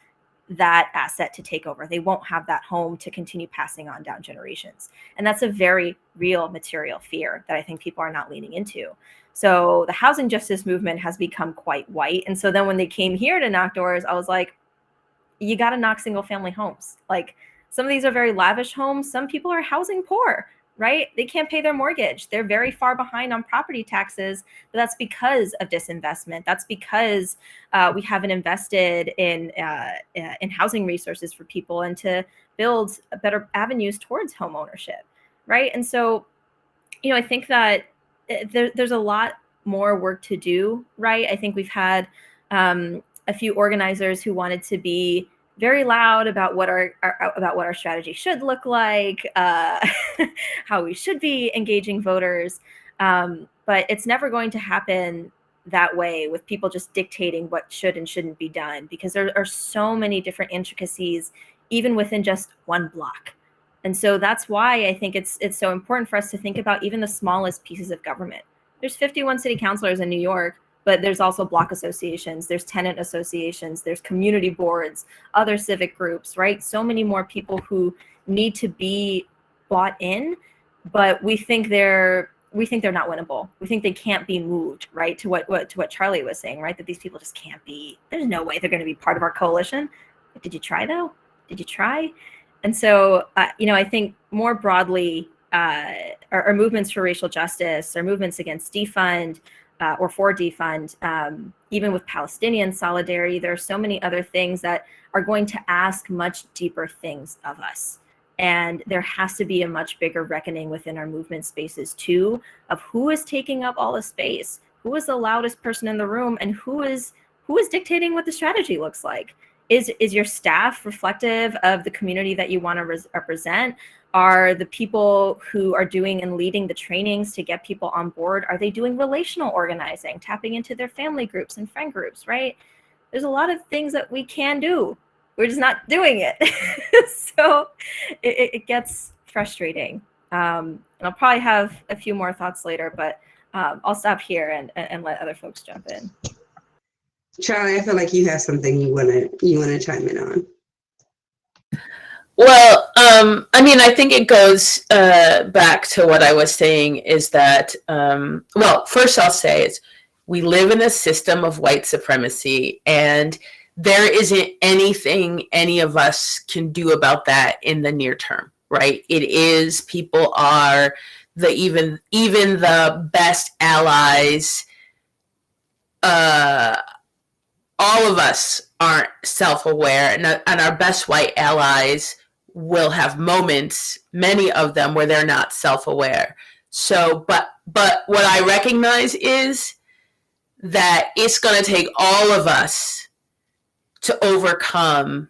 Speaker 3: that asset to take over. They won't have that home to continue passing on down generations. And that's a very real material fear that I think people are not leaning into. So the housing justice movement has become quite white. And so then when they came here to knock doors, I was like, you got to knock single family homes. Like some of these are very lavish homes. Some people are housing poor, right? They can't pay their mortgage. They're very far behind on property taxes, but that's because of disinvestment. That's because we haven't invested in housing resources for people and to build better avenues towards home ownership, right? And so, you know, I think that there's a lot more work to do, right? I think we've had a few organizers who wanted to be very loud about what our strategy should look like, how we should be engaging voters. But it's never going to happen that way with people just dictating what should and shouldn't be done, because there are so many different intricacies, even within just one block. And so that's why I think it's so important for us to think about even the smallest pieces of government. There's 51 city councilors in New York, but there's also block associations, there's tenant associations, there's community boards, other civic groups, right? So many more people who need to be bought in, but we think they're not winnable. We think they can't be moved, right? To what Charlie was saying, right? That these people just can't be. There's no way they're going to be part of our coalition. But did you try though? Did you try? And so, you know, I think more broadly, our movements for racial justice, our movements against defund, or for defund, even with Palestinian solidarity, there are so many other things that are going to ask much deeper things of us. And there has to be a much bigger reckoning within our movement spaces too, of who is taking up all the space, who is the loudest person in the room, and who is dictating what the strategy looks like. Is your staff reflective of the community that you want to represent? Are the people who are doing and leading the trainings to get people on board, are they doing relational organizing, tapping into their family groups and friend groups, right? There's a lot of things that we can do. We're just not doing it. So it gets frustrating. And I'll probably have a few more thoughts later, but I'll stop here and let other folks jump in.
Speaker 1: Charlie, I feel like you have something you wanna chime in on.
Speaker 2: Well, I mean, I think it goes back to what I was saying is that, well, first I'll say is we live in a system of white supremacy, and there isn't anything any of us can do about that in the near term, right? It is, people are even the best allies. All of us aren't self-aware, and our best white allies will have moments, many of them, where they're not self-aware. So, but what I recognize is that it's going to take all of us to overcome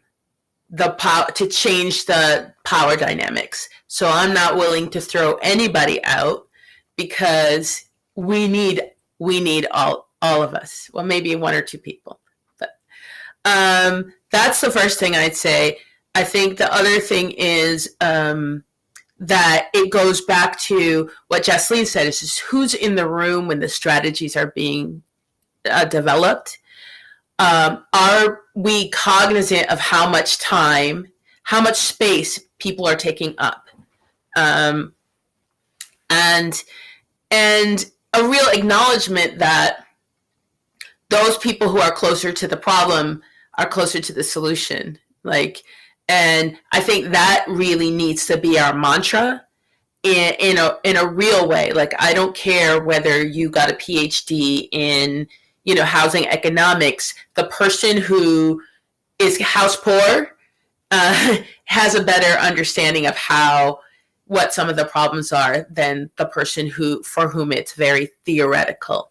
Speaker 2: the power, to change the power dynamics. So I'm not willing to throw anybody out, because we need all of us. Well, maybe one or two people, but that's the first thing I'd say. I think the other thing is that it goes back to what Jocelyn said, is just who's in the room when the strategies are being developed. Are we cognizant of how much time, how much space people are taking up? And a real acknowledgement that those people who are closer to the problem are closer to the solution. And I think that really needs to be our mantra in a real way. Like, I don't care whether you got a PhD in, housing economics. The person who is house poor has a better understanding of what some of the problems are than the person for whom it's very theoretical.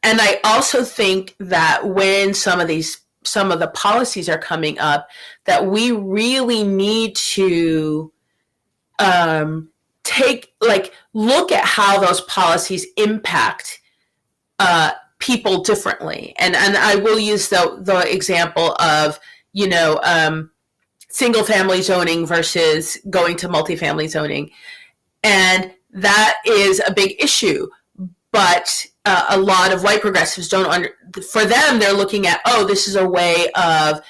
Speaker 2: And I also think that when some of the policies are coming up, that we really need to look at how those policies impact people differently. And I will use the example of, single family zoning versus going to multifamily zoning. And that is a big issue. But a lot of white progressives for them, they're looking at, this is a way of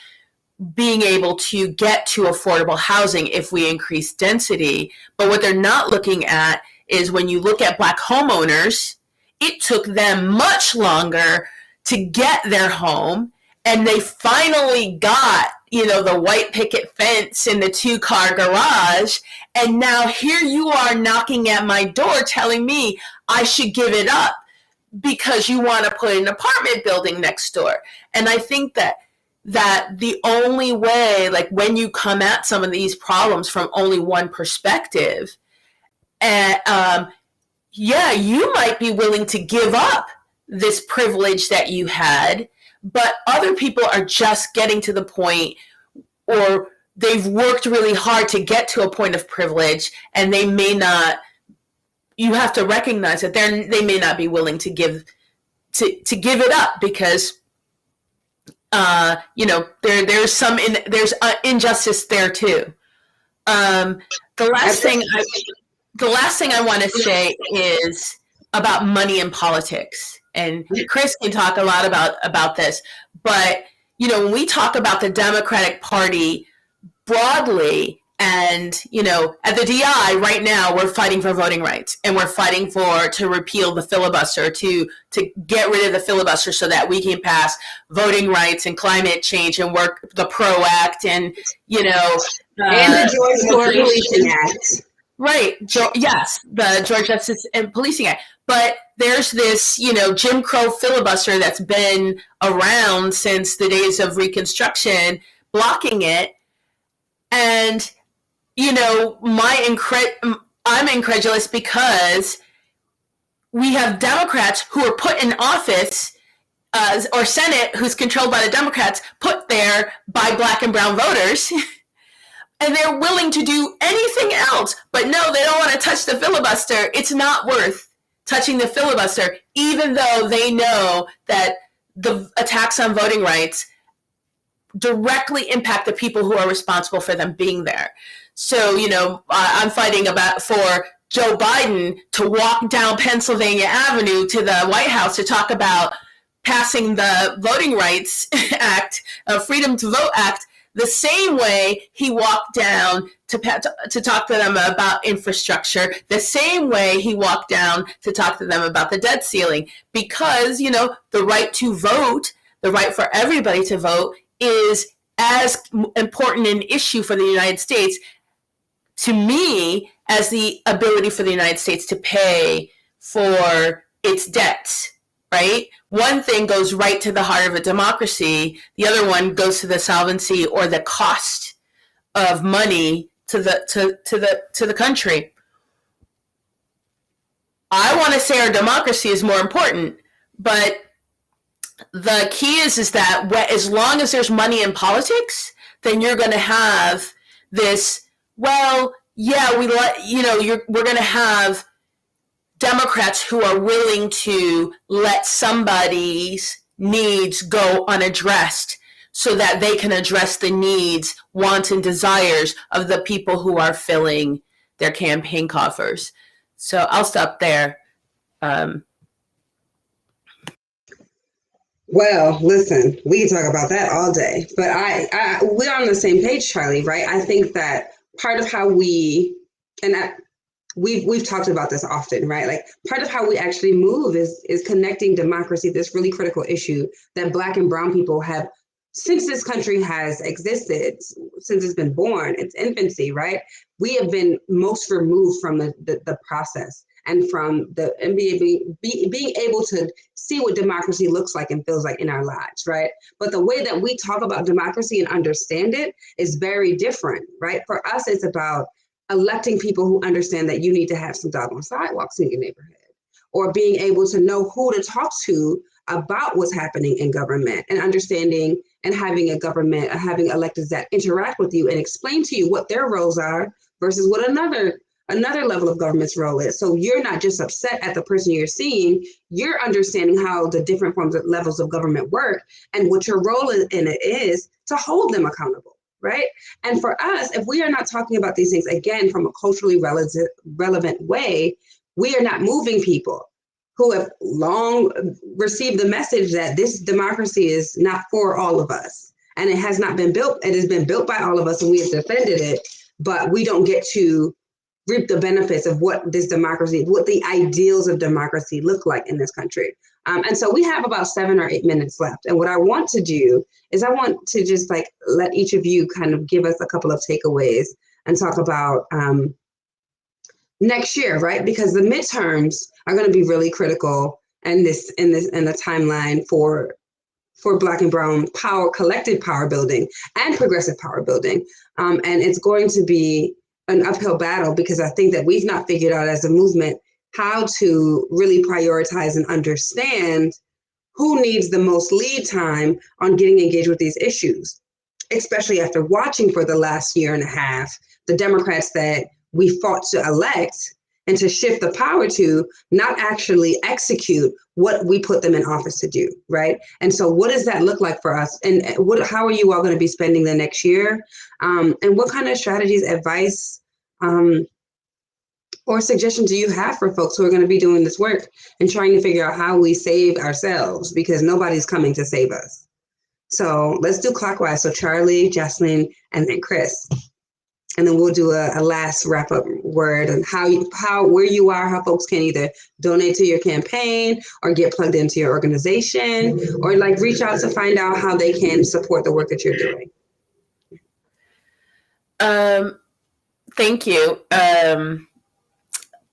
Speaker 2: being able to get to affordable housing if we increase density. But what they're not looking at is, when you look at Black homeowners, it took them much longer to get their home, and they finally got, the white picket fence in the 2-car garage. And now here you are knocking at my door telling me I should give it up because you want to put an apartment building next door. And I think that the only way, when you come at some of these problems from only one perspective, you might be willing to give up this privilege that you had, but other people are just getting to the point, or they've worked really hard to get to a point of privilege, and they may not. You have to recognize that they may not be willing to give it up, because there's injustice there too. The last thing I want to say is about money in politics, and Chris can talk a lot about this. But when we talk about the Democratic Party broadly, and at the DI right now, we're fighting for voting rights, and we're fighting to repeal the filibuster, to get rid of the filibuster so that we can pass voting rights and climate change and work the PRO Act and
Speaker 1: and the George Floyd Policing Act.
Speaker 2: Right. Yes, the George Justice and Policing Act. But there's this, Jim Crow filibuster that's been around since the days of Reconstruction, blocking it. And, I'm incredulous because we have Democrats who are put in office or Senate who's controlled by the Democrats, put there by Black and brown voters. And they're willing to do anything else. But no, they don't want to touch the filibuster. It's not worth touching the filibuster, even though they know that the attacks on voting rights directly impact the people who are responsible for them being there. So, I'm fighting for Joe Biden to walk down Pennsylvania Avenue to the White House to talk about passing the Voting Rights Act, Freedom to Vote Act, the same way he walked down to talk to them about infrastructure, the same way he walked down to talk to them about the debt ceiling, because, the right to vote, the right for everybody to vote is as important an issue for the United States, to me, as the ability for the United States to pay for its debts, right? One thing goes right to the heart of a democracy. The other one goes to the solvency or the cost of money to the country. I want to say our democracy is more important, but the key is that as long as there's money in politics, then you're going to have this. Well, yeah, we're going to have Democrats who are willing to let somebody's needs go unaddressed so that they can address the needs, wants, and desires of the people who are filling their campaign coffers. So I'll stop there.
Speaker 1: Well, listen, we can talk about that all day, but we're on the same page, Charlie, right? I think that part of how we've talked about this often, right? Like part of how we actually move is connecting democracy, this really critical issue that Black and brown people have, since this country has existed, since it's been born, its infancy, right? We have been most removed from the process and from being able to see what democracy looks like and feels like in our lives, right? But the way that we talk about democracy and understand it is very different, right? For us, it's about electing people who understand that you need to have some doggone sidewalks in your neighborhood, or being able to know who to talk to about what's happening in government, and understanding and having a government, having electeds that interact with you and explain to you what their roles are versus what another level of government's role is. So you're not just upset at the person you're seeing, you're understanding how the different forms of levels of government work and what your role in it is to hold them accountable, right? And for us, if we are not talking about these things, again, from a culturally relevant way, we are not moving people who have long received the message that this democracy is not for all of us. And it has not been built. It has been built by all of us and we have defended it, but we don't get to reap the benefits of what this democracy, what the ideals of democracy look like in this country. And so we have about 7 or 8 minutes left. And what I want to do is I want to just let each of you kind of give us a couple of takeaways and talk about next year, right? Because the midterms are going to be really critical in the timeline for Black and brown power, collective power building and progressive power building. And it's going to be an uphill battle because I think that we've not figured out as a movement how to really prioritize and understand who needs the most lead time on getting engaged with these issues, especially after watching for the last year and a half, the Democrats that we fought to elect and to shift the power to not actually execute what we put them in office to do, right? And so what does that look like for us? And how are you all going to be spending the next year? And what kind of strategies, advice, or suggestions do you have for folks who are going to be doing this work and trying to figure out how we save ourselves, because nobody's coming to save us? So let's do clockwise. So Charlie, Jocelyn, and then Chris. And then we'll do a last wrap up word on where you are, how folks can either donate to your campaign or get plugged into your organization or reach out to find out how they can support the work that you're doing.
Speaker 2: Thank you.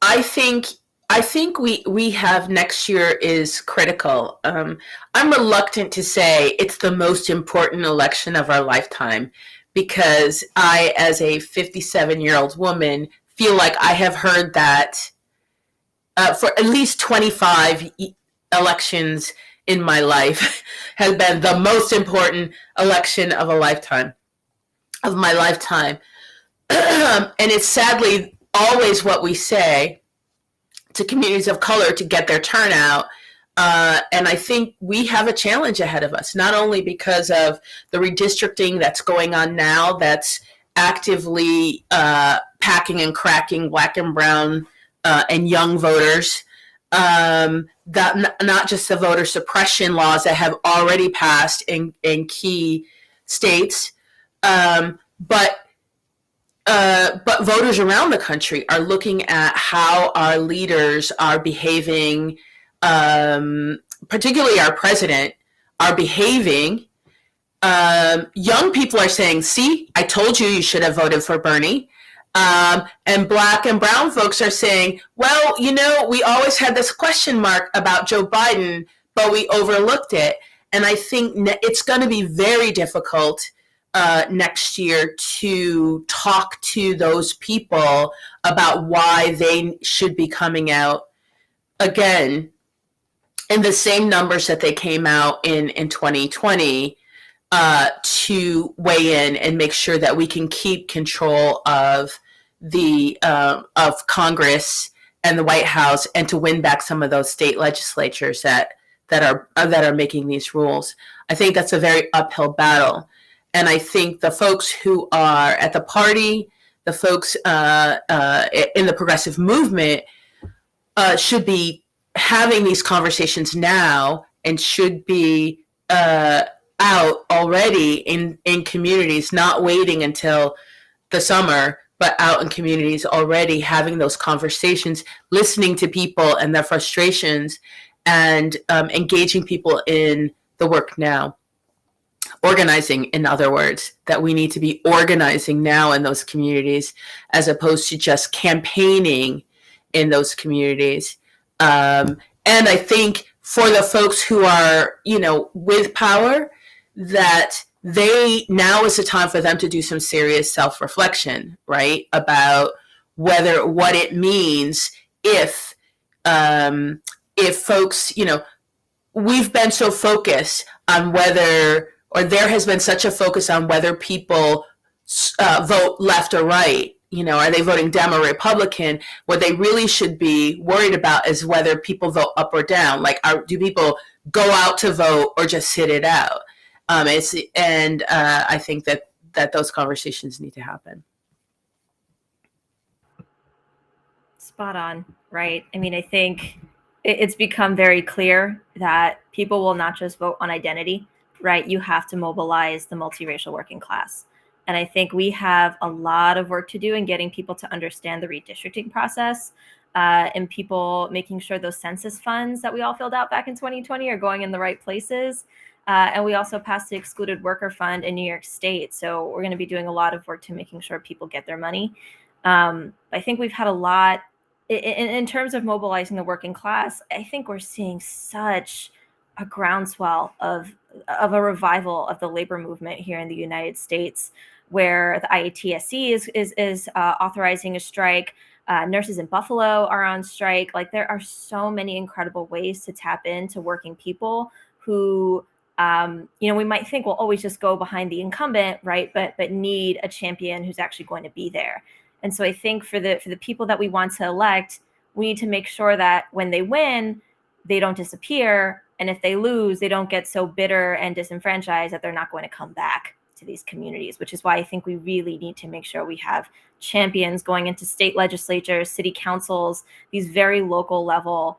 Speaker 2: I think I think we have next year is critical. I'm reluctant to say it's the most important election of our lifetime because I, as a 57-year-old woman, feel like I have heard that for at least 25 elections in my life has been the most important election of my lifetime. And it's sadly always what we say to communities of color to get their turnout. And I think we have a challenge ahead of us, not only because of the redistricting that's going on now, that's actively packing and cracking Black and brown and young voters, that not just the voter suppression laws that have already passed in key states, but voters around the country are looking at how our leaders are behaving, particularly our president, are behaving. Young people are saying, see, I told you you should have voted for Bernie. And Black and brown folks are saying, well, we always had this question mark about Joe Biden, but we overlooked it. And I think it's going to be very difficult next year to talk to those people about why they should be coming out again in the same numbers that they came out in 2020 to weigh in and make sure that we can keep control of of Congress and the White House, and to win back some of those state legislatures that are making these rules. I think that's a very uphill battle. And I think the folks who are at the party, the folks in the progressive movement should be having these conversations now and should be out already in communities, not waiting until the summer, but out in communities already having those conversations, listening to people and their frustrations, and engaging people in the work now. Organizing, in other words, that we need to be organizing now in those communities as opposed to just campaigning in those communities. And I think for the folks who are, with power, that now is the time for them to do some serious self-reflection, right? About what it means if folks, we've been so focused on or there has been such a focus on whether people vote left or right. Are they voting Dem or Republican? What they really should be worried about is whether people vote up or down. Like, do people go out to vote or just sit it out? I think that those conversations need to happen.
Speaker 3: Spot on, right? I mean, I think it's become very clear that people will not just vote on identity, right? You have to mobilize the multiracial working class. And I think we have a lot of work to do in getting people to understand the redistricting process, and people making sure those census funds that we all filled out back in 2020 are going in the right places. And we also passed the Excluded Worker Fund in New York State. So we're going to be doing a lot of work to making sure people get their money. I think we've had a lot in terms of mobilizing the working class. I think we're seeing such a groundswell of a revival of the labor movement here in the United States, where the IATSE is authorizing a strike. Nurses in Buffalo are on strike. Like, there are so many incredible ways to tap into working people who, we might think we'll always just go behind the incumbent, right? But need a champion who's actually going to be there. And so I think for the people that we want to elect, we need to make sure that when they win, they don't disappear. And if they lose, they don't get so bitter and disenfranchised that they're not going to come back to these communities, which is why I think we really need to make sure we have champions going into state legislatures, city councils, these very local level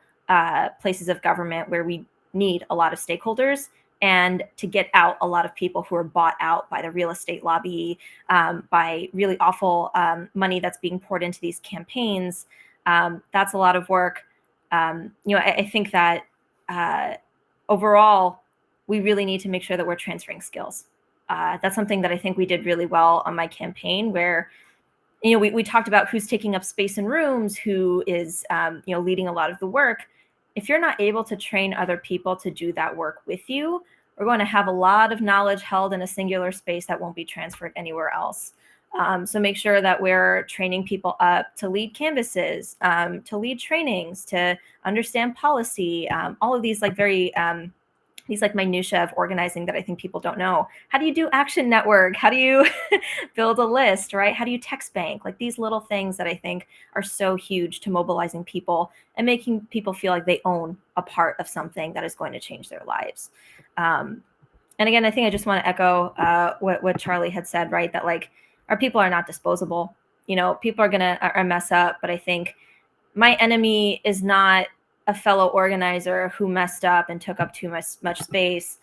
Speaker 3: places of government where we need a lot of stakeholders, and to get out a lot of people who are bought out by the real estate lobby, by really awful money that's being poured into these campaigns. That's a lot of work. I think that overall, we really need to make sure that we're transferring skills. That's something that I think we did really well on my campaign, where we talked about who's taking up space in rooms, who is, leading a lot of the work. If you're not able to train other people to do that work with you, we're going to have a lot of knowledge held in a singular space that won't be transferred anywhere else. So make sure that we're training people up to lead canvases, to lead trainings, to understand policy, all of these like very these like minutia of organizing that I think people don't know. How do you do action network? How do you build a list, right? How do you text bank? Like these little things that I think are so huge to mobilizing people and making people feel like they own a part of something that is going to change their lives. And again, I think I just want to echo what Charlie had said, right? That like our people are not disposable. People are going to mess up, but I think my enemy is not a fellow organizer who messed up and took up too much space.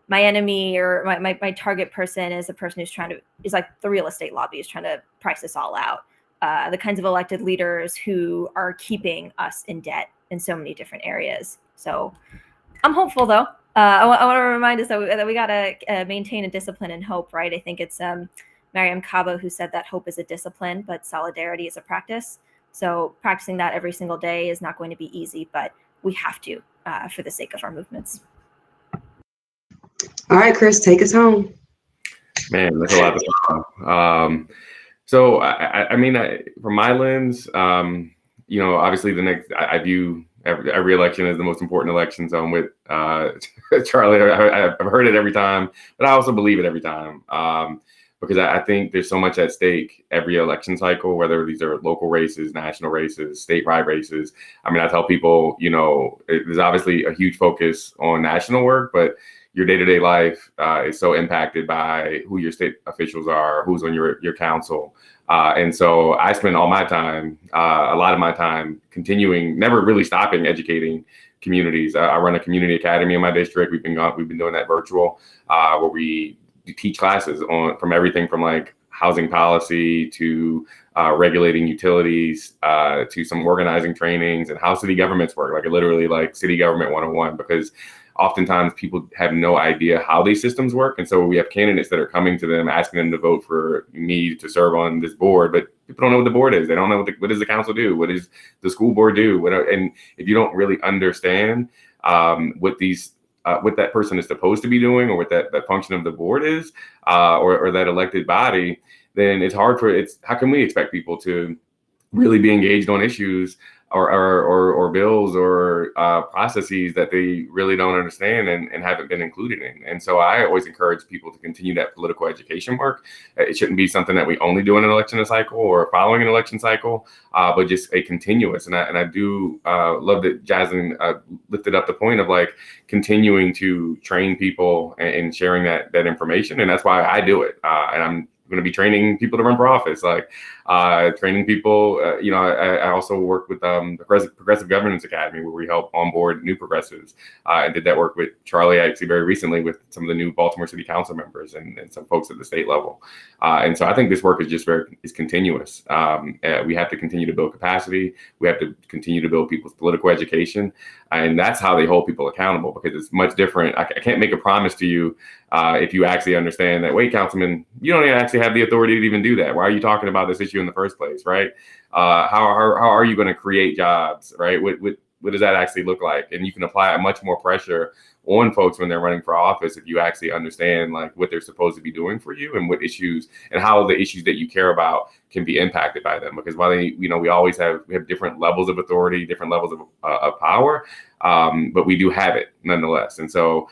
Speaker 3: My enemy or my target person is a person who's is like the real estate lobby is trying to price this all out. The kinds of elected leaders who are keeping us in debt in so many different areas. So I'm hopeful though. I want to remind us that we got to maintain a discipline and hope, right? I think it's Mariam Cabo who said that hope is a discipline, but solidarity is a practice. So practicing that every single day is not going to be easy, but we have to for the sake of our movements.
Speaker 1: All right, Chris, take us home.
Speaker 4: Man, that's a lot to talk. So, I mean, from my lens, obviously I view every election as the most important election. So I'm with Charlie. I've heard it every time, but I also believe it every time. Because I think there's so much at stake every election cycle, whether these are local races, national races, statewide races. I mean, I tell people, there's obviously a huge focus on national work, but your day-to-day life is so impacted by who your state officials are, who's on your council. And so I spend all my time, a lot of my time continuing, never really stopping educating communities. I run a community academy in my district. We've been doing that virtual, where we teach classes from everything from like housing policy to regulating utilities to some organizing trainings and how city governments work, like literally like city government 101, because oftentimes people have no idea how these systems work. And so we have candidates that are coming to them, asking them to vote for me to serve on this board, but people don't know what the board is. They don't know what does the council do? What does the school board do? And if you don't really understand what that person is supposed to be doing, or what that function of the board is, or that elected body, then it's hard how can we expect people to really be engaged on issues or bills or processes that they really don't understand and haven't been included in. And so I always encourage people to continue that political education work. It shouldn't be something that we only do in an election cycle or following an election cycle, but just a continuous. And I do love that Jocelyn lifted up the point of like continuing to train people and sharing that information. And that's why I do it. And I'm going to be training people to run for office, like training people. I also work with the Progressive Governance Academy, where we help onboard new progressives. I did that work with Charlie actually very recently with some of the new Baltimore City Council members and some folks at the state level. And so I think this work is just is continuous. We have to continue to build capacity. We have to continue to build people's political education. And that's how they hold people accountable, because it's much different. I can't make a promise to you if you actually understand that, wait, Councilman, you don't actually have the authority to even do that. Why are you talking about this issue in the first place, right? How are you going to create jobs, right? What does that actually look like? And you can apply much more pressure on folks when they're running for office if you actually understand like what they're supposed to be doing for you and what issues and how the issues that you care about can be impacted by them. Because while we always have different levels of authority, different levels of power, but we do have it nonetheless. And so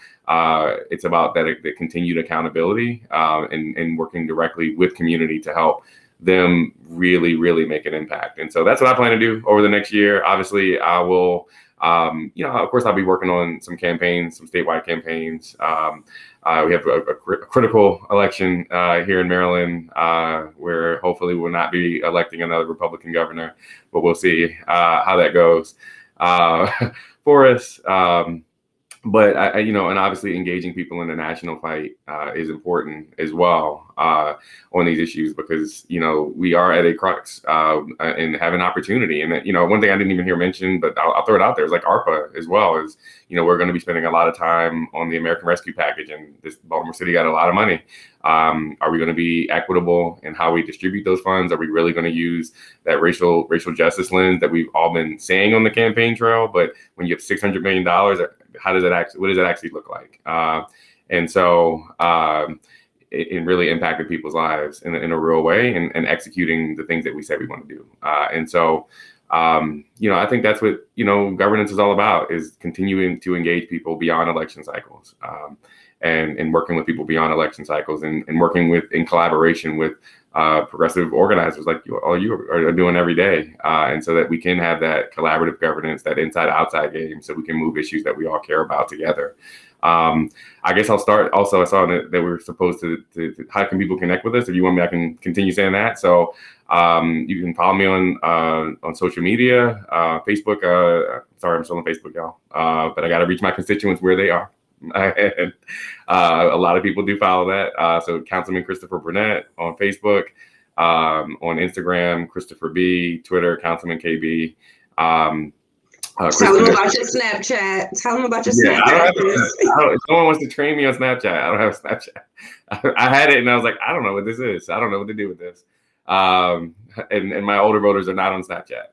Speaker 4: it's about the continued accountability and working directly with community to help them really, really make an impact. And so that's what I plan to do over the next year. Obviously, I will, of course, I'll be working on some campaigns, some statewide campaigns. We have a critical election here in Maryland where hopefully we'll not be electing another Republican governor, but we'll see how that goes for us. But and obviously engaging people in the national fight is important as well on these issues, because we are at a crux and have an opportunity. And one thing I didn't even hear mentioned, but I'll throw it out there, is like ARPA as well. Is we're going to be spending a lot of time on the American Rescue Package, and this Baltimore City got a lot of money. Are we going to be equitable in how we distribute those funds? Are we really going to use that racial justice lens that we've all been saying on the campaign trail? But when you have $600 million, what does it actually look like? And so it really impacted people's lives in a real way, and executing the things that we said we want to do. And so, I think that's what, governance is all about, is continuing to engage people beyond election cycles, and working with people beyond election cycles, and working in collaboration with progressive organizers like you are doing every day. And so that we can have that collaborative governance, that inside-outside game, so we can move issues that we all care about together. I guess I'll start. Also, I saw that we were supposed to how can people connect with us? If you want me, I can continue saying that. So you can follow me on social media, Facebook. Sorry, I'm still on Facebook, y'all. But I got to reach my constituents where they are. And a lot of people do follow that. So Councilman Christopher Burnett on Facebook, on Instagram, Christopher B, Twitter, Councilman KB.
Speaker 1: Tell them about your Snapchat. Tell them about your Snapchat.
Speaker 4: If someone wants to train me on Snapchat, I don't have Snapchat. I had it and I was like, I don't know what this is. I don't know what to do with this. And my older voters are not on Snapchat.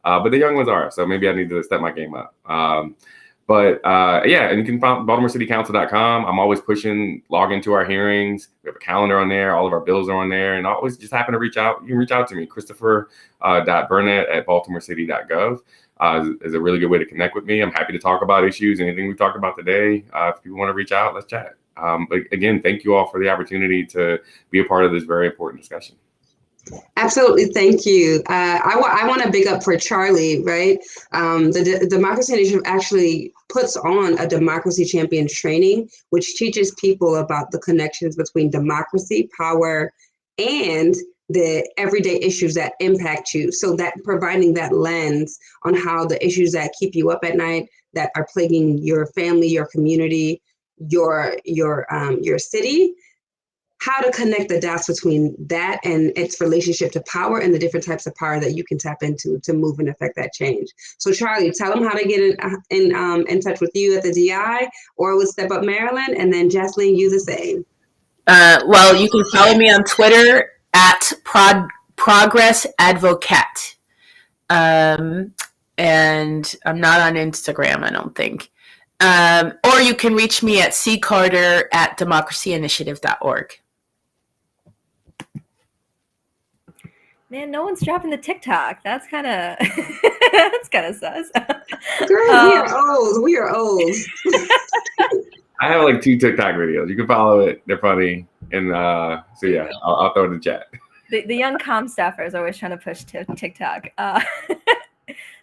Speaker 4: But the young ones are. So maybe I need to step my game up. And you can find BaltimoreCityCouncil.com. I'm always pushing, log into our hearings. We have a calendar on there. All of our bills are on there. And always just happen to reach out. You can reach out to me, Christopher.Burnett@baltimorecity.gov. Is a really good way to connect with me. I'm happy to talk about issues, anything we talked about today. If people want to reach out, let's chat. But again, thank you all for the opportunity to be a part of this very important discussion.
Speaker 1: Absolutely. Thank you. I want to big up for Charlie, right? The Democracy Nation actually puts on a democracy champions training, which teaches people about the connections between democracy, power, and the everyday issues that impact you. So that providing that lens on how the issues that keep you up at night, that are plaguing your family, your community, your city, how to connect the dots between that and its relationship to power and the different types of power that you can tap into to move and affect that change. So Charlie, tell them how to get in touch with you at the DI or with Step Up Maryland, and then Jocelyn, you the same.
Speaker 2: Well, you can follow me on Twitter at Progress Advocate. And I'm not on Instagram, I don't think. Or you can reach me at ccarter@democracyinitiative.org.
Speaker 3: Man, no one's dropping the TikTok. That's kind of sus.
Speaker 1: Girl, we are old.
Speaker 4: I have like 2 TikTok videos. You can follow it. They're funny. And so yeah, I'll throw it in the chat.
Speaker 3: The young comm staffer is always trying to push TikTok.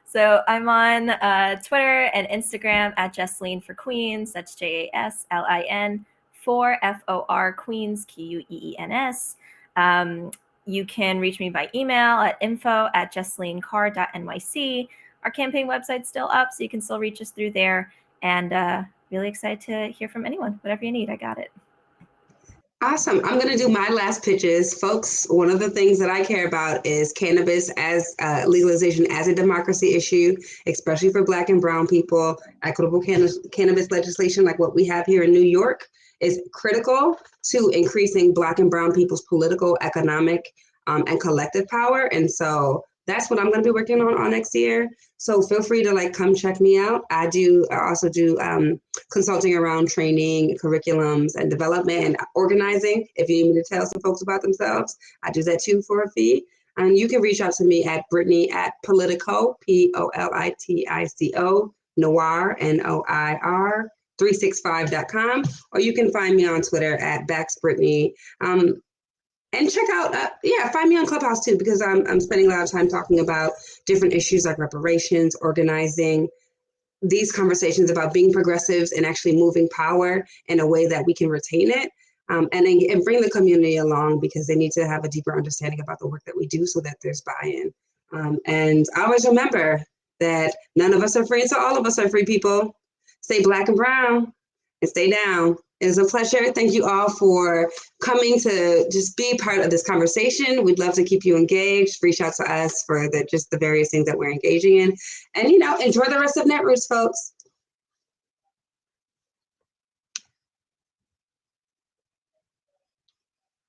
Speaker 3: So I'm on Twitter and Instagram at Jocelyn for Queens. That's JASLIN for FOR Queens, QUEENS. You can reach me by email at info@jocelyncar.nyc. Our campaign website's still up, so you can still reach us through there. And really excited to hear from anyone. Whatever you need, I got it.
Speaker 1: Awesome. I'm going to do my last pitches. Folks, one of the things that I care about is cannabis as legalization as a democracy issue, especially for Black and Brown people. Equitable cannabis legislation like what we have here in New York is critical to increasing Black and Brown people's political, economic, and collective power. And so that's what I'm going to be working on next year. So feel free to come check me out. I also do consulting around training, curriculums, and development and organizing. If you need me to tell some folks about themselves, I do that too for a fee. And you can reach out to me at Brittany@Politico, POLITICO, Noir, NOIR, 365.com, or you can find me on Twitter at BaxBrittany. And check out, find me on Clubhouse too, because I'm spending a lot of time talking about different issues like reparations, organizing, these conversations about being progressives and actually moving power in a way that we can retain it, and bring the community along, because they need to have a deeper understanding about the work that we do so that there's buy-in. And I always remember that none of us are free, so all of us are free, people. stay Black and brown, and stay down. It is a pleasure. Thank you all for coming to just be part of this conversation. We'd love to keep you engaged. Reach out to us for the various things that we're engaging in. And, enjoy the rest of Netroots, folks.